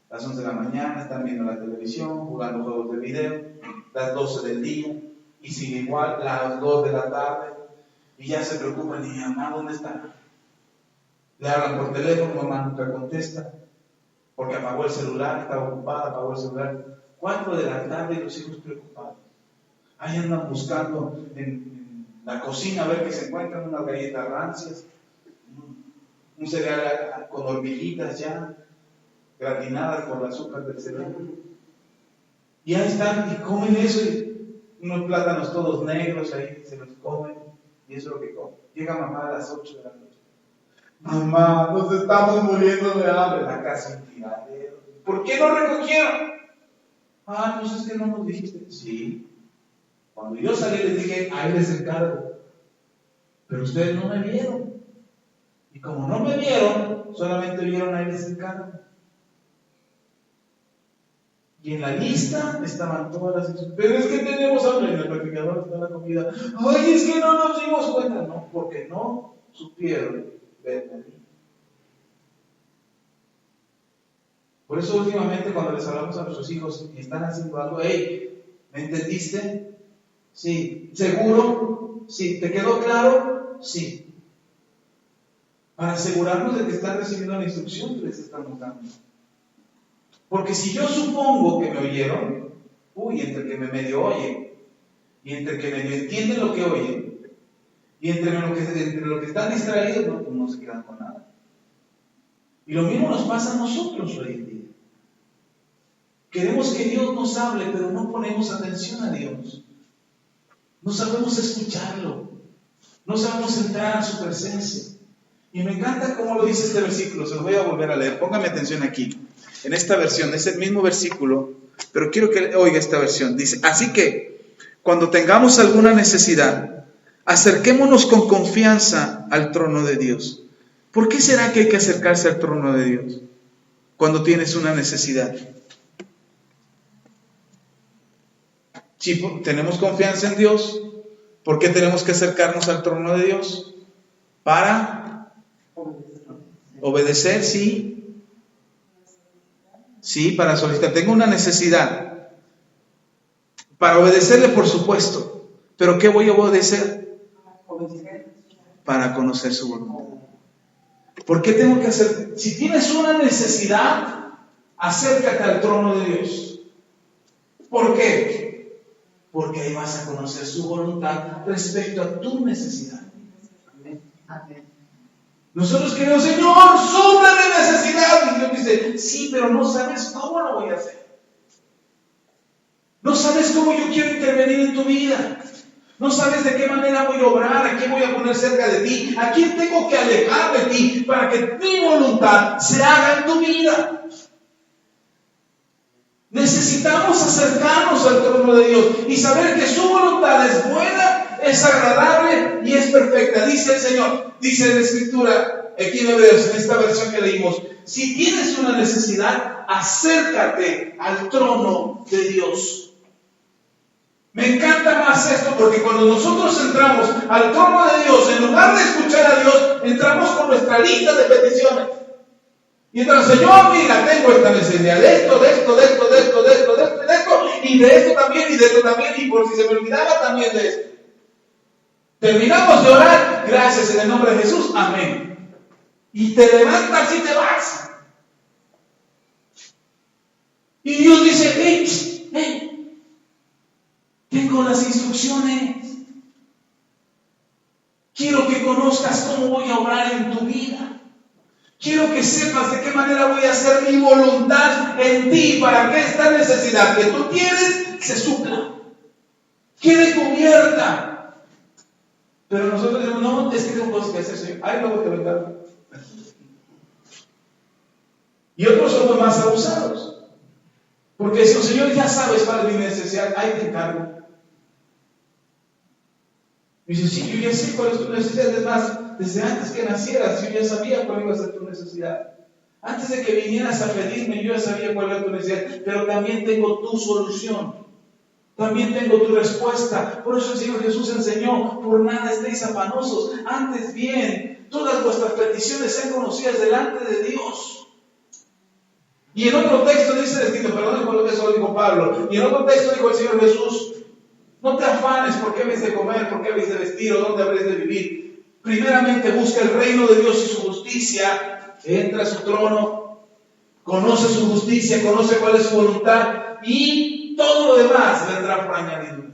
las 11 de la mañana, están viendo la televisión, jugando juegos de video, las 12 del día, y sigue igual, las 2 de la tarde, y ya se preocupan, y mamá, ¿dónde está? Le hablan por teléfono, mamá nunca contesta, porque apagó el celular, estaba ocupada, apagó el celular. 4 de la tarde y los hijos preocupados. Ahí andan buscando en la cocina a ver que se encuentran unas galletas rancias, un cereal con hormiguitas ya, gratinadas por el azúcar del cereal. Y ahí están y comen eso, y unos plátanos todos negros ahí, se los comen, y eso es lo que comen. Llega mamá a las 8 de la noche. Mamá, nos estamos muriendo de hambre. La casa un tiradero. ¿Por qué no recogieron? Pues es que no nos dijiste. Sí. Cuando yo salí les dije, ahí les encargo. Pero ustedes no me vieron. Y como no me vieron, solamente vieron ahí les encargo. Y en la lista estaban todas las instrucciones. Pero es que tenemos hambre. En el refrigerador está la comida. Ay, es que no nos dimos cuenta. No, porque no supieron verme a mí. Por eso últimamente cuando les hablamos a nuestros hijos y están haciendo algo, hey, ¿me entendiste? Sí. ¿Seguro? Sí. ¿Te quedó claro? Sí. Para asegurarnos de que están recibiendo la instrucción que les estamos dando. Porque si yo supongo que me oyeron, entre que me medio oyen, y entre que medio entienden lo que oyen, y entre lo que están distraídos, no se quedan con nada. Y lo mismo nos pasa a nosotros hoy en día. Queremos que Dios nos hable, pero no ponemos atención a Dios. No sabemos escucharlo. No sabemos entrar a su presencia. Y me encanta cómo lo dice este versículo. Se lo voy a volver a leer. Póngame atención aquí. En esta versión, es el mismo versículo, pero quiero que oiga esta versión. Dice, así que, cuando tengamos alguna necesidad, acerquémonos con confianza al trono de Dios. ¿Por qué será que hay que acercarse al trono de Dios cuando tienes una necesidad? Si tenemos confianza en Dios, ¿por qué tenemos que acercarnos al trono de Dios? Para obedecer, sí. Sí, para solicitar. Tengo una necesidad. Para obedecerle, por supuesto. ¿Pero qué voy a obedecer? Para conocer su voluntad. ¿Por qué tengo que hacer? Si tienes una necesidad, acércate al trono de Dios. ¿Por qué? Porque ahí vas a conocer su voluntad respecto a tu necesidad. Amén. Nosotros queremos, Señor, suple mi necesidad. Y Dios dice, sí, pero no sabes cómo lo voy a hacer. No sabes cómo yo quiero intervenir en tu vida. No sabes de qué manera voy a obrar, a quién voy a poner cerca de ti, a quién tengo que alejar de ti para que mi voluntad se haga en tu vida. Necesitamos acercarnos al trono de Dios y saber que su voluntad es buena, es agradable y es perfecta. Dice el Señor, dice la Escritura, aquí en Hebreos, en esta versión que leímos, si tienes una necesidad, acércate al trono de Dios. Me encanta más esto porque cuando nosotros entramos al trono de Dios, en lugar de escuchar a Dios, entramos con nuestra lista de peticiones. Y entonces, Señor, mira, tengo esta necesidad de esto, y de esto también, y por si se me olvidaba también de esto. Terminamos de orar, gracias en el nombre de Jesús, amén. Y te levantas y te vas. Y Dios dice, hey, tengo las instrucciones. Quiero que conozcas cómo voy a obrar en tu vida. Quiero que sepas de qué manera voy a hacer mi voluntad en ti para que esta necesidad que tú tienes se supla, quede cubierta. Pero nosotros decimos, no, es que no puedo hacer eso. Ay, luego te venga. Y otros somos más abusados. Porque si el Señor ya sabes cuál es mi necesidad, ahí te encargo. Y dice, sí, yo ya sé cuál es tu necesidad. Es más, desde antes que nacieras, yo ya sabía cuál iba a ser tu necesidad. Antes de que vinieras a pedirme, yo ya sabía cuál era tu necesidad. Pero también tengo tu solución. También tengo tu respuesta. Por eso el Señor Jesús enseñó: por nada estéis afanosos, antes bien, todas vuestras peticiones sean conocidas delante de Dios. Y en otro texto dice, perdón por lo que eso dijo Pablo, y en otro texto dijo el Señor Jesús: no te afanes por qué habéis de comer, por qué habéis de vestir o dónde habréis de vivir. Primeramente busca el reino de Dios y su justicia, entra a su trono, conoce su justicia, conoce cuál es su voluntad, y todo lo demás vendrá por añadidura.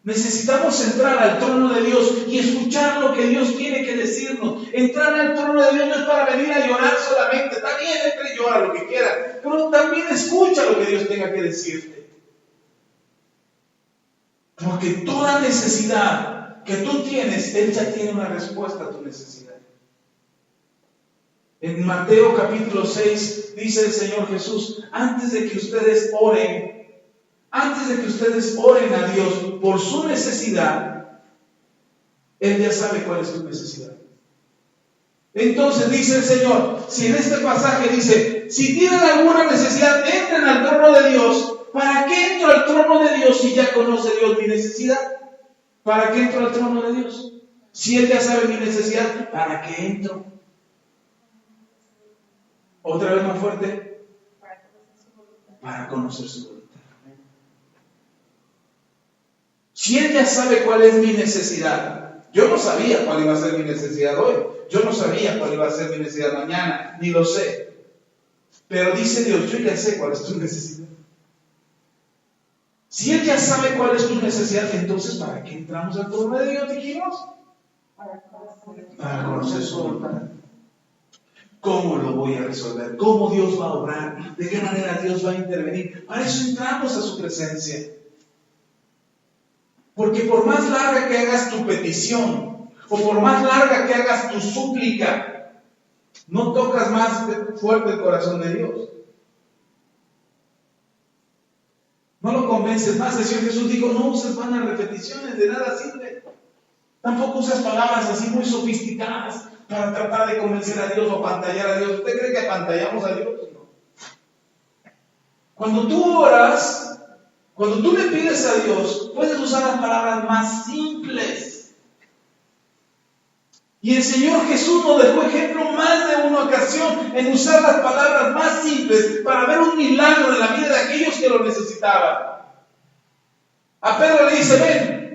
Necesitamos entrar al trono de Dios y escuchar lo que Dios tiene que decirnos. Entrar al trono de Dios no es para venir a llorar solamente. Está bien, entra y llora lo que quiera, pero también escucha lo que Dios tenga que decirte. Porque toda necesidad que tú tienes, Él ya tiene una respuesta a tu necesidad. En Mateo capítulo 6 dice el Señor Jesús: antes de que ustedes oren a Dios por su necesidad, Él ya sabe cuál es tu necesidad. Entonces dice el Señor, si en este pasaje dice: si tienen alguna necesidad, entren al trono de Dios. ¿Para qué entro al trono de Dios si ya conoce Dios mi necesidad? ¿Para qué entro al trono de Dios? Si Él ya sabe mi necesidad, ¿para qué entro? Otra vez más fuerte. Para conocer su voluntad. Si Él ya sabe cuál es mi necesidad, yo no sabía cuál iba a ser mi necesidad hoy, yo no sabía cuál iba a ser mi necesidad mañana, ni lo sé. Pero dice Dios: yo ya sé cuál es tu necesidad. Si Él ya sabe cuál es tu necesidad, entonces ¿para qué entramos al trono de Dios? Dijimos, para conocer su voluntad. ¿Cómo lo voy a resolver? ¿Cómo Dios va a obrar? ¿De qué manera Dios va a intervenir? Para eso entramos a su presencia. Porque por más larga que hagas tu petición, o por más larga que hagas tu súplica, no tocas más fuerte el corazón de Dios. No lo convences más. El Señor Jesús dijo: no uses vanas repeticiones, de nada sirve. Tampoco usas palabras así muy sofisticadas para tratar de convencer a Dios o apantallar a Dios. ¿Usted cree que apantallamos a Dios? No. Cuando tú oras, cuando tú le pides a Dios, puedes usar las palabras más simples. Y el Señor Jesús nos dejó ejemplo más de una ocasión en usar las palabras más simples para ver un milagro en la vida de aquellos que lo necesitaban. A Pedro le dice: ven.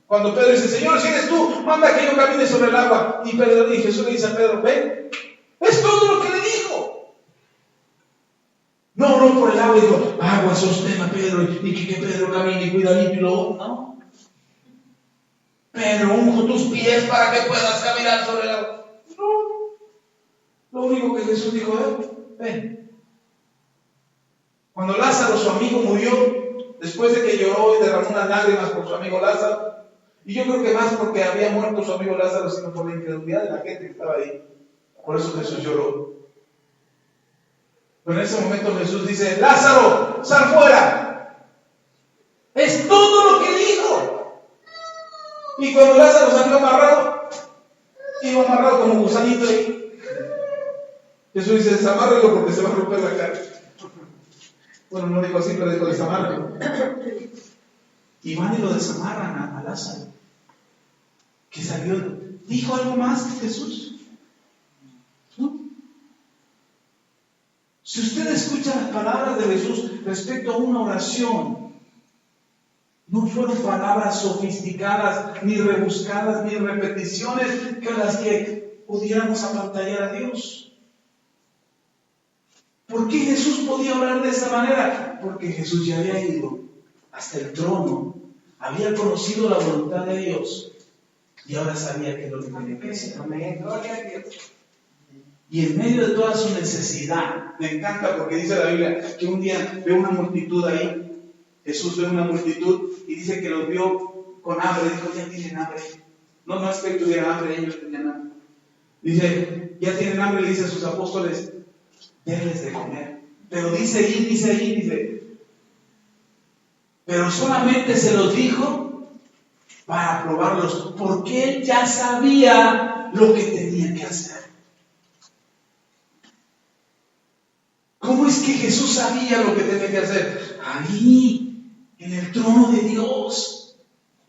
Cuando Pedro dice: Señor, si eres tú, manda que yo camine sobre el agua. Y Jesús le dice a Pedro: ven. Es todo lo que le dijo. No oró por el agua y dijo: agua, sostén a Pedro, y que Pedro camine y cuida limpio. No. Pedro, unjo tus pies para que puedas caminar sobre el agua. No. Lo único que Jesús dijo es: ven. Cuando Lázaro, su amigo, murió, después de que lloró y derramó unas lágrimas por su amigo Lázaro, y yo creo que más porque había muerto su amigo Lázaro, sino por la incredulidad de la gente que estaba ahí. Por eso Jesús lloró. Pero en ese momento Jesús dice: Lázaro, sal fuera. Es todo lo que dijo. Y cuando Lázaro salió amarrado, iba amarrado como gusanito ahí. Jesús dice: desamárrelo porque se va a romper la cara. Bueno, no dijo así, pero dijo: desamárrelo. Y van y lo desamarran a Lázaro, que salió. ¿Dijo algo más que Jesús? ¿No? Si usted escucha las palabras de Jesús respecto a una oración, no fueron palabras sofisticadas, ni rebuscadas, ni repeticiones con las que pudiéramos apantallar a Dios. ¿Por qué Jesús podía orar de esa manera? Porque Jesús ya había ido hasta el trono, había conocido la voluntad de Dios y ahora sabía que es lo que tenía que hacer. Gloria a Dios. Y en medio de toda su necesidad, me encanta porque dice la Biblia que un día ve una multitud ahí. Jesús ve una multitud y dice que los vio con hambre. Dijo: ya tienen hambre. No es que tuvieran hambre, ellos tenían hambre. Dice: ya tienen hambre, le dice a sus apóstoles: denles de comer. Pero dice ahí, pero solamente se los dijo para probarlos, porque Él ya sabía lo que tenía que hacer. ¿Cómo es que Jesús sabía lo que tenía que hacer? Ahí, en el trono de Dios,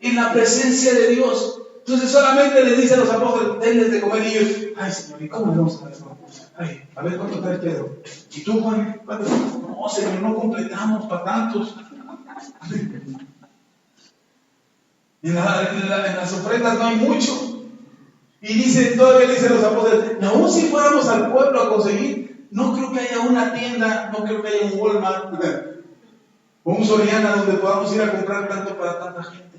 en la presencia de Dios. Entonces solamente les dice a los apóstoles, denles de comer, y ellos, ay Señor, ¿y cómo le vamos a dar eso? Ay, a ver cuánto trae Pedro. ¿Y tú, Juan? ¿Cuánto? No, Señor, no completamos para tantos. En las ofrendas no hay mucho. Y dice, todavía le dicen los apóstoles, aún si fuéramos al pueblo a conseguir, no creo que haya una tienda, no creo que haya un Walmart o un Soriana donde podamos ir a comprar tanto para tanta gente.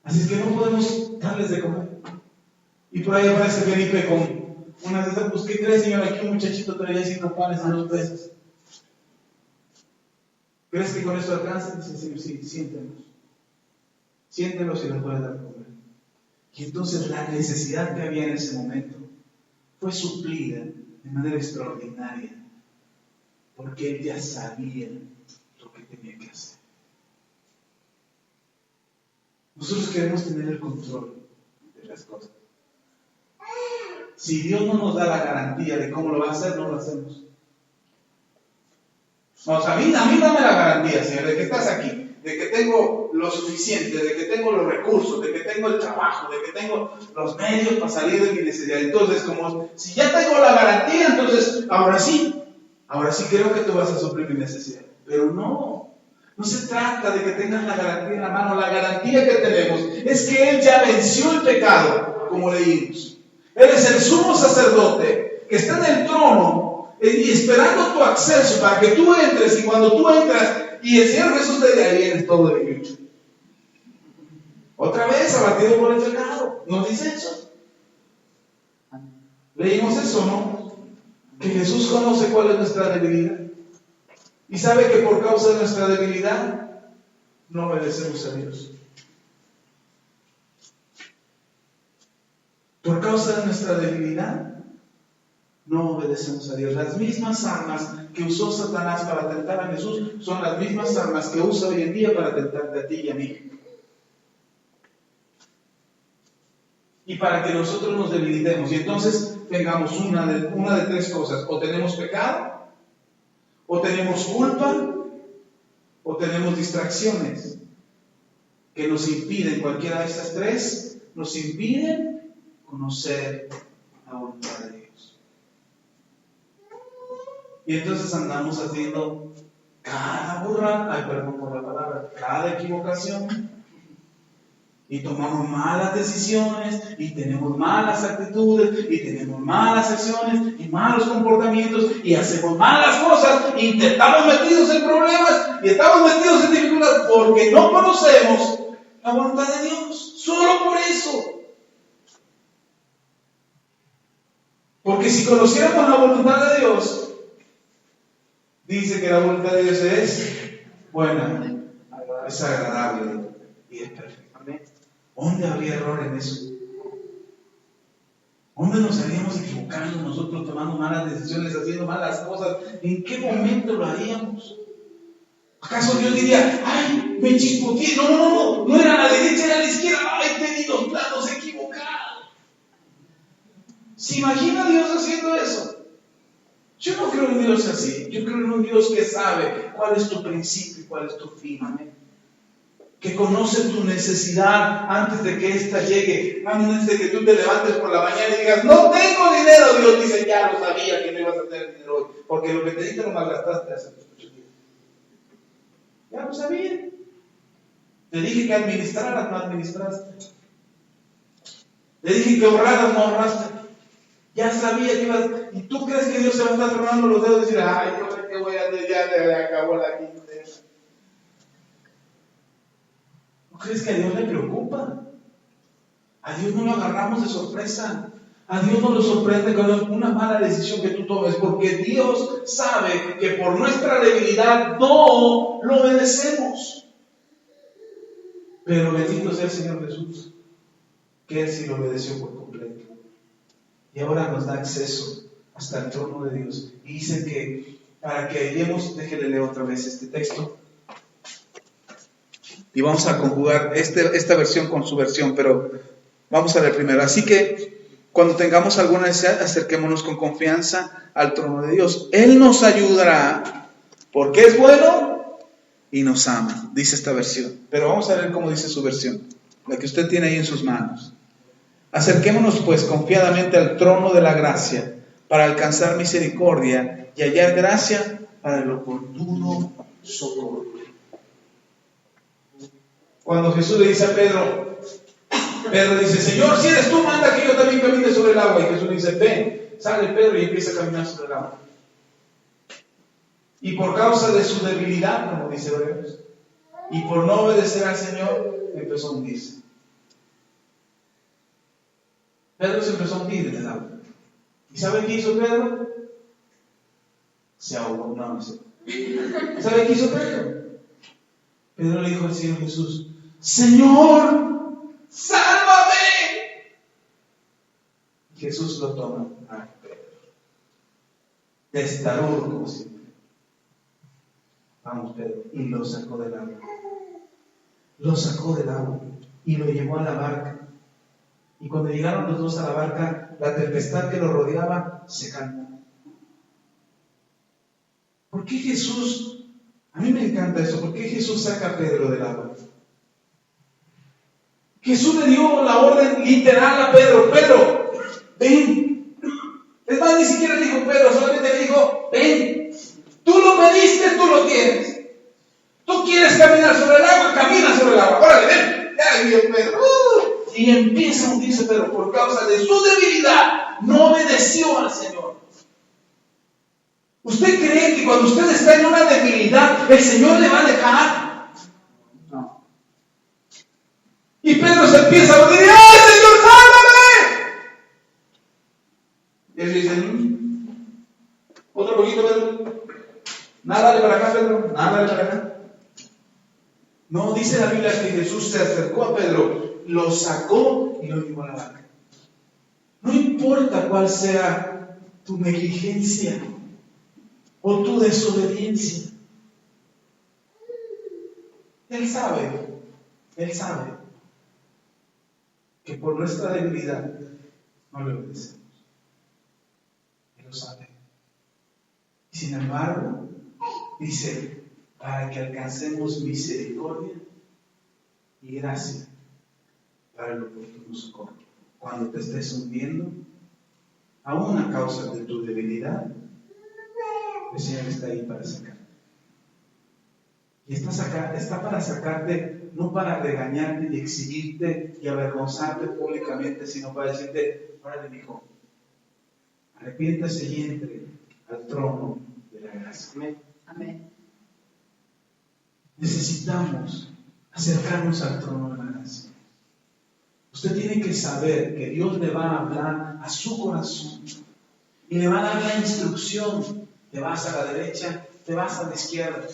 Así es que no podemos darles de comer. Y por ahí aparece Felipe con una de esas, pues ¿qué crees, Señor? Aquí un muchachito traía 5 panes y 2 peces. ¿Crees que con esto alcanza? Dice, Señor, sí, siéntenos. Siéntenos y les pueden dar de comer. Y entonces la necesidad que había en ese momento fue suplida de manera extraordinaria, porque él ya sabía lo que tenía que hacer. Nosotros queremos tener el control de las cosas. Si Dios no nos da la garantía de cómo lo va a hacer, no lo hacemos. O sea, a mí dame la garantía, Señor, de que estás aquí, de que tengo lo suficiente, de que tengo los recursos, de que tengo el trabajo, de que tengo los medios para salir de mi necesidad. Entonces, como si ya tengo la garantía, entonces ahora sí creo que tú vas a suplir mi necesidad. Pero no se trata de que tengas la garantía en la mano. La garantía que tenemos es que Él ya venció el pecado, como leímos. Él es el sumo sacerdote que está en el trono y esperando tu acceso para que tú entres, y cuando tú entras y el Señor Jesús te diga, ahí vienes todo de mucho. Otra vez abatido por el pecado. ¿Nos dice eso? Leímos eso, ¿no? Que Jesús conoce cuál es nuestra debilidad y sabe que por causa de nuestra debilidad no obedecemos a Dios. Por causa de nuestra debilidad no obedecemos a Dios. Las mismas armas que usó Satanás para tentar a Jesús son las mismas armas que usa hoy en día para tentarte a ti y a mí. Y para que nosotros nos debilitemos y entonces tengamos una de 3 cosas: o tenemos pecado, o tenemos culpa, o tenemos distracciones que nos impiden, cualquiera de estas 3 nos impiden conocer la voluntad de Dios. Y entonces andamos haciendo cada burrada, perdón por la palabra, cada equivocación, y tomamos malas decisiones, y tenemos malas actitudes, y tenemos malas acciones, y malos comportamientos, y hacemos malas cosas, y estamos metidos en problemas, y estamos metidos en dificultades, porque no conocemos la voluntad de Dios. Solo por eso. Porque si conociéramos la voluntad de Dios, dice que la voluntad de Dios es buena, es agradable y es perfecta. ¿Dónde habría error en eso? ¿Dónde nos estaríamos equivocando nosotros, tomando malas decisiones, haciendo malas cosas? ¿En qué momento lo haríamos? ¿Acaso Dios diría, ay, me chispoteé? No era a la derecha, era a la izquierda, ay, te di los planos equivocados. ¿Se imagina Dios haciendo eso? Yo no creo en Dios así. Yo creo en un Dios que sabe cuál es tu principio y cuál es tu fin. Amén. Que conoce tu necesidad antes de que ésta llegue, antes de que tú te levantes por la mañana y digas, no tengo dinero. Dios dice, ya lo sabía que no ibas a tener dinero hoy, porque lo que te dije lo malgastaste hace muchos días. Ya lo sabía. Te dije que administraras, no administraste. Te dije que ahorraras, no ahorraste. Ya sabía que ibas. ¿Y tú crees que Dios se va a estar tronando los dedos y decir, ay, yo sé que voy a hacer, ya le acabó la quincena? ¿No crees que a Dios le preocupa? A Dios no lo agarramos de sorpresa. A Dios no lo sorprende con una mala decisión que tú tomes, porque Dios sabe que por nuestra debilidad no lo obedecemos. Pero bendito sea el Señor Jesús, que Él sí lo obedeció por completo. Y ahora nos da acceso hasta el trono de Dios. Y dice que para que hallemos, déjenle leer otra vez este texto. Y vamos a conjugar esta versión con su versión, pero vamos a ver primero. Así que cuando tengamos alguna necesidad, acerquémonos con confianza al trono de Dios. Él nos ayudará, porque es bueno y nos ama, dice esta versión. Pero vamos a ver cómo dice su versión, la que usted tiene ahí en sus manos. Acerquémonos pues confiadamente al trono de la gracia para alcanzar misericordia y hallar gracia para el oportuno socorro. Cuando Jesús le dice a Pedro, Pedro dice, Señor, si eres tú, manda que yo también camine sobre el agua. Y Jesús le dice, ven. Sale Pedro y empieza a caminar sobre el agua. Y por causa de su debilidad, como dice Hebreos, y por no obedecer al Señor, empezó a hundirse. Pedro se empezó a hundir en el agua. ¿Y sabe qué hizo Pedro? Se ahogó. No sé. ¿Sabe qué hizo Pedro? Pedro le dijo al Señor Jesús, Señor, sálvame. Y Jesús lo toma a Pedro. Testarudo como siempre. Vamos, Pedro. Y lo sacó del agua. Lo sacó del agua y lo llevó a la barca. Y cuando llegaron los dos a la barca, la tempestad que lo rodeaba se calmó. ¿Por qué Jesús? A mí me encanta eso. ¿Por qué Jesús saca a Pedro del agua? Jesús le dio la orden literal a Pedro. Pedro, ven. Es más, ni siquiera le dijo Pedro, solamente le dijo, ven. Tú lo pediste, tú lo tienes. Tú quieres caminar sobre el agua, camina sobre el agua. Órale, ven. Ya vio Pedro. Y empieza a hundirse Pedro por causa de su debilidad. No obedeció al Señor. ¿Usted cree que cuando usted está en una debilidad, el Señor le va a dejar? No. Y Pedro se empieza a hundir. ¡Ay, Señor, sálvame! Y él dice, otro poquito, Pedro. Nádale para acá, Pedro. Nádale para acá. No, dice la Biblia que Jesús se acercó a Pedro, lo sacó y lo llevó a la barca. No importa cuál sea tu negligencia o tu desobediencia. Él sabe que por nuestra debilidad no le obedecemos. Él lo sabe. Y sin embargo, dice, para que alcancemos misericordia y gracia para el oportuno socorro. Cuando te estés hundiendo, aún a causa de tu debilidad, el Señor está ahí para sacarte. Y está para sacarte, no para regañarte y exhibirte y avergonzarte públicamente, sino para decirte, órale, mijo, arrepiéntase y entre al trono de la gracia. Amén. Amén. Necesitamos acercarnos al trono de la gracia. Usted tiene que saber que Dios le va a hablar a su corazón y le va a dar la instrucción. Te vas a la derecha, te vas a la izquierda,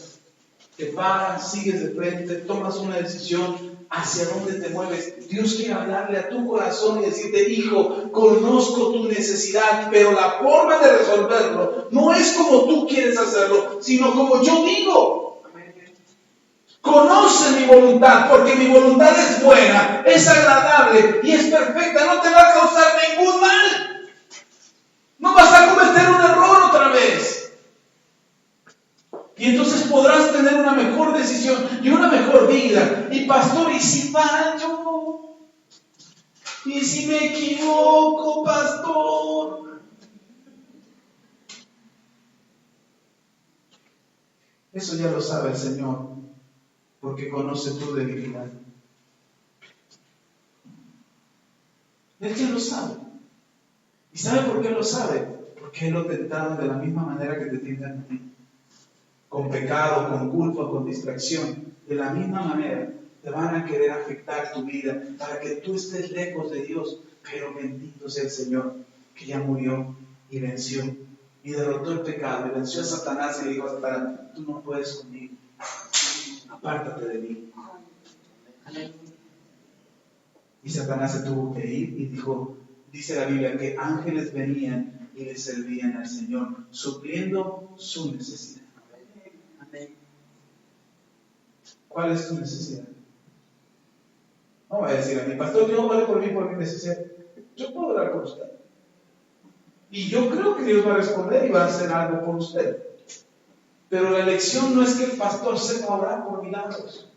te paras, sigues de frente, tomas una decisión, hacia dónde te mueves. Dios quiere hablarle a tu corazón y decirte, hijo, conozco tu necesidad, pero la forma de resolverlo no es como tú quieres hacerlo, sino como yo digo. Conoce mi voluntad, porque mi voluntad es buena, es agradable y es perfecta. No te va a causar ningún mal. No vas a cometer un error otra vez. Y entonces podrás tener una mejor decisión y una mejor vida. Y pastor, ¿y si fallo? ¿Y si me equivoco, pastor? Eso ya lo sabe el Señor, porque conoce tu debilidad. Él ya lo sabe. ¿Y sabe por qué lo sabe? Porque Él lo tentaba de la misma manera que te tientan a ti. Con pecado, con culpa, con distracción. De la misma manera te van a querer afectar tu vida para que tú estés lejos de Dios. Pero bendito sea el Señor, que ya murió y venció. Y derrotó el pecado. Y venció a Satanás y le dijo a Satanás, tú no puedes conmigo. Apártate de mí. Y Satanás se tuvo que ir y dijo, dice la Biblia, que ángeles venían y le servían al Señor, supliendo su necesidad. ¿Cuál es tu necesidad? No va a decir a mi pastor, yo vale por mi necesidad. Yo puedo orar por usted. Y yo creo que Dios va a responder y va a hacer algo por usted. Pero la lección no es que el pastor sepa orar por milagros.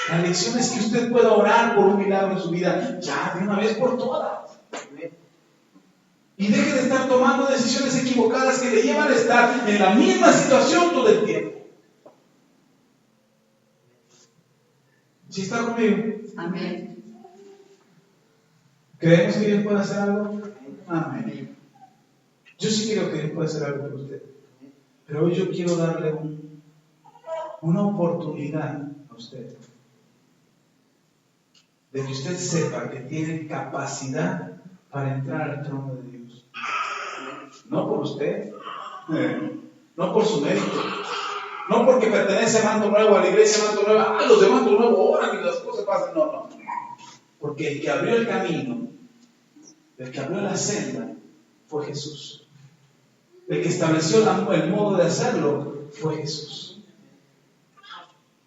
La lección es que usted pueda orar por un milagro en su vida ya de una vez por todas. Y deje de estar tomando decisiones equivocadas que le llevan a estar en la misma situación todo el tiempo. ¿Sí está conmigo? Amén. ¿Creemos que Dios puede hacer algo? Amén. Yo sí creo que Dios puede hacer algo por usted. Pero hoy yo quiero darle una oportunidad a usted. De que usted sepa que tiene capacidad para entrar al trono de Dios. No por usted, no por su mérito, no porque pertenece a Manto Nuevo, a la iglesia Manto Nuevo, los de Manto Nuevo oran y las cosas pasan. No. Porque el que abrió el camino, el que abrió la senda, fue Jesús. El que estableció el modo de hacerlo, fue Jesús.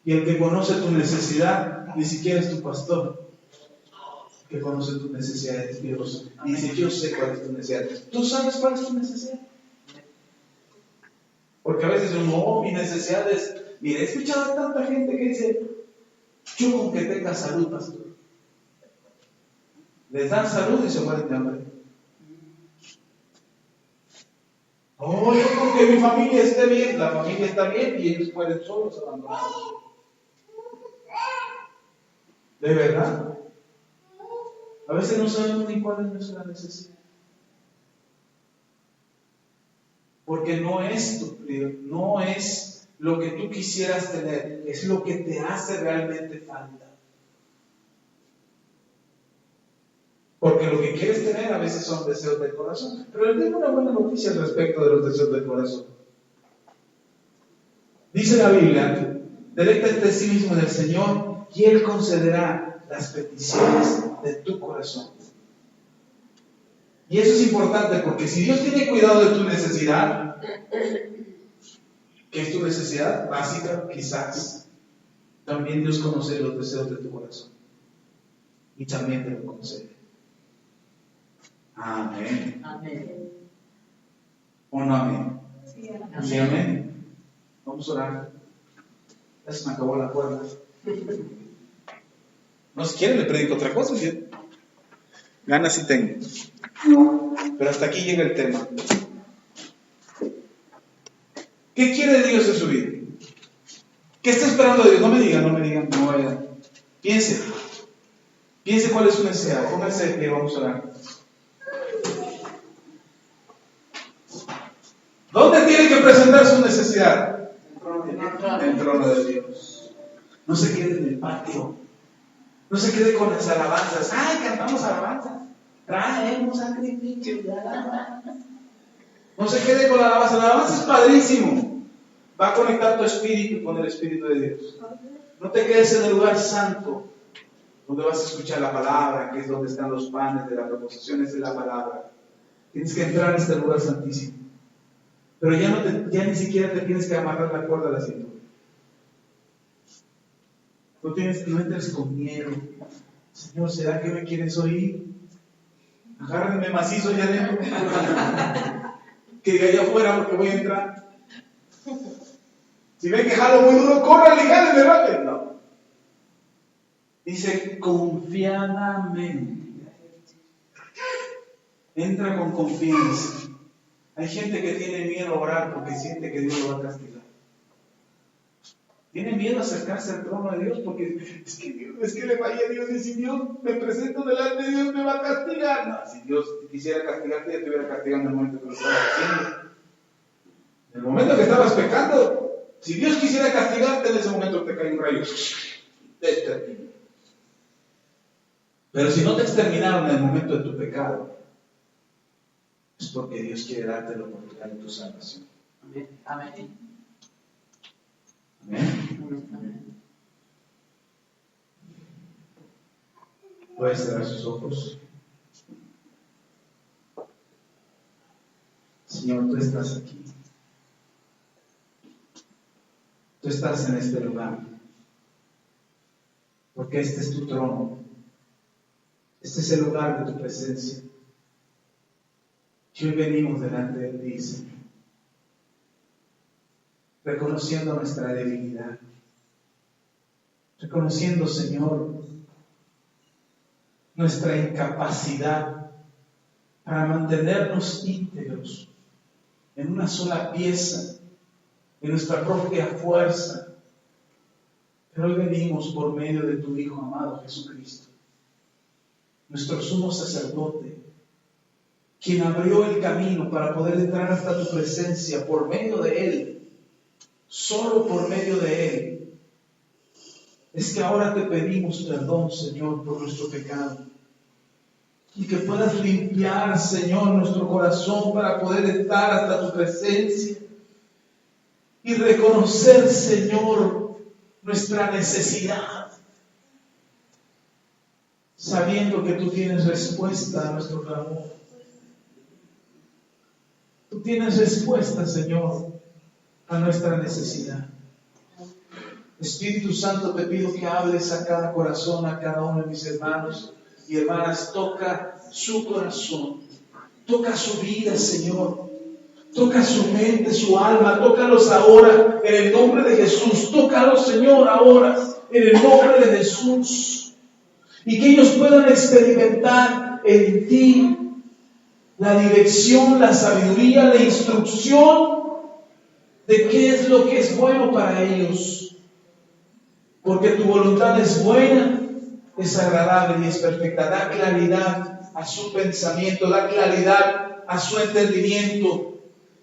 Y el que conoce tu necesidad, ni siquiera es tu pastor. Que conoce tus necesidades, Dios. Y dice, yo sé cuál es tu necesidad. ¿Tú sabes cuál es tu necesidad? Porque a veces uno, mi necesidad es, mire, he escuchado a tanta gente que dice, yo con que tenga salud, pastor. Les dan salud y se mueren de hambre. Oh, yo con que mi familia esté bien, la familia está bien y ellos mueren solos, abandonados. ¿De verdad? A veces no sabemos ni cuál es nuestra necesidad. Porque no es no es lo que tú quisieras tener, es lo que te hace realmente falta. Porque lo que quieres tener a veces son deseos del corazón. Pero les tengo una buena noticia al respecto de los deseos del corazón. Dice la Biblia, deléctate a sí mismo en el Señor y Él concederá las peticiones de tu corazón. Y eso es importante porque si Dios tiene cuidado de tu necesidad, que es tu necesidad básica, quizás, también Dios conoce los deseos de tu corazón. Y también te lo concede. Amén. Amén. ¿O no amén? Sí, ¿Sí, amén? Vamos a orar. Ya se me acabó la cuerda. No, si quiere le predico otra cosa. ¿Sí? Ganas sí tengo. Pero hasta aquí llega el tema. ¿Qué quiere Dios en su vida? ¿Qué está esperando de Dios? No me digan, no vaya. Piense cuál es su necesidad. Póngase de pie, vamos a orar. ¿Dónde tiene que presentar su necesidad? En el trono de Dios. No se quede en el patio. No se quede con las alabanzas. ¡Ay, cantamos alabanzas! Traemos sacrificios de alabanza. No se quede con la alabanza. La alabanza es padrísimo. Va a conectar tu espíritu con el Espíritu de Dios. No te quedes en el lugar santo, donde vas a escuchar la palabra, que es donde están los panes de las proposiciones de la palabra. Tienes que entrar en este lugar santísimo. Pero ya ni siquiera te tienes que amarrar la cuerda a la cintura. No entres con miedo. Señor, ¿será que me quieres oír? Agárrenme macizo allá adentro. Que de allá afuera porque voy a entrar. Si ven que jalo muy duro, córranle y jálenme rápido. No. Dice confiadamente. Entra con confianza. Hay gente que tiene miedo a orar porque siente que Dios lo va a castigar. Tiene miedo a acercarse al trono de Dios porque es que le fallé a Dios y si Dios me presento delante de Dios me va a castigar. No, si Dios quisiera castigarte ya te hubiera castigado en el momento que lo estabas haciendo. En el momento que estabas pecando, si Dios quisiera castigarte en ese momento te cae un rayo. Te extermina. Pero si no te exterminaron en el momento de tu pecado, es porque Dios quiere darte la oportunidad de tu salvación. Amén. Amén. Amén. Puedes cerrar sus ojos. Señor, tú estás aquí. Tú estás en este lugar. Porque este es tu trono. Este es el lugar de tu presencia. Y hoy venimos delante de ti, Señor. reconociendo nuestra debilidad, reconociendo, Señor, nuestra incapacidad para mantenernos íntegros en una sola pieza, en nuestra propia fuerza. Pero hoy venimos por medio de tu Hijo amado Jesucristo, nuestro sumo sacerdote, quien abrió el camino para poder entrar hasta tu presencia por medio de Él, solo por medio de Él. Es que ahora te pedimos perdón, Señor, por nuestro pecado. Y que puedas limpiar, Señor, nuestro corazón para poder estar hasta tu presencia. Y reconocer, Señor, nuestra necesidad. Sabiendo que tú tienes respuesta a nuestro clamor. Tú tienes respuesta, Señor, a nuestra necesidad. Espíritu Santo, te pido que hables a cada corazón, a cada uno de mis hermanos y hermanas. Toca su corazón, toca su vida, Señor. Toca su mente, su alma. Tócalos ahora en el nombre de Jesús. Tócalos, Señor, ahora en el nombre de Jesús. Y que ellos puedan experimentar en ti la dirección, la sabiduría, la instrucción de qué es lo que es bueno para ellos. Porque tu voluntad es buena, es agradable y es perfecta. Da claridad a su pensamiento, da claridad a su entendimiento,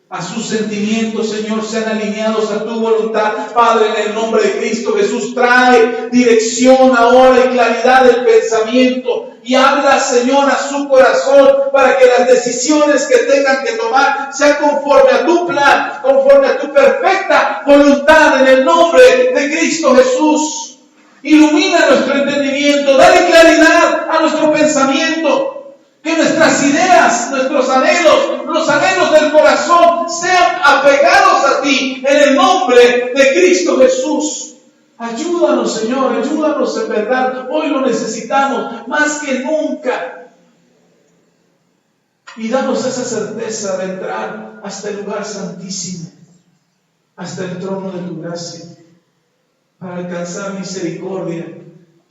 a sus sentimientos, Señor, sean alineados a tu voluntad. Padre, en el nombre de Cristo Jesús, trae dirección ahora y claridad del pensamiento. Y habla, Señor, a su corazón para que las decisiones que tengan que tomar sean conforme a tu plan, conforme a tu perfecta voluntad, en el nombre de Cristo Jesús. Ilumina nuestro entendimiento, dale claridad a nuestro pensamiento. Que nuestras ideas, nuestros anhelos, los anhelos del corazón sean apegados a ti, en el nombre de Cristo Jesús. Ayúdanos, Señor, ayúdanos en verdad. Hoy lo necesitamos más que nunca. Y danos esa certeza de entrar hasta el lugar santísimo, hasta el trono de tu gracia, para alcanzar misericordia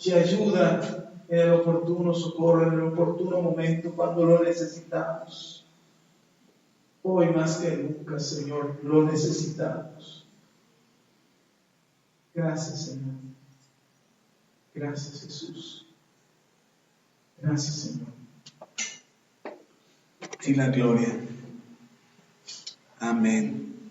y ayuda en el oportuno socorro, en el oportuno momento, cuando lo necesitamos. Hoy más que nunca, Señor, lo necesitamos. Gracias, Señor. Gracias, Jesús. Gracias, Señor. Y la gloria. Amén.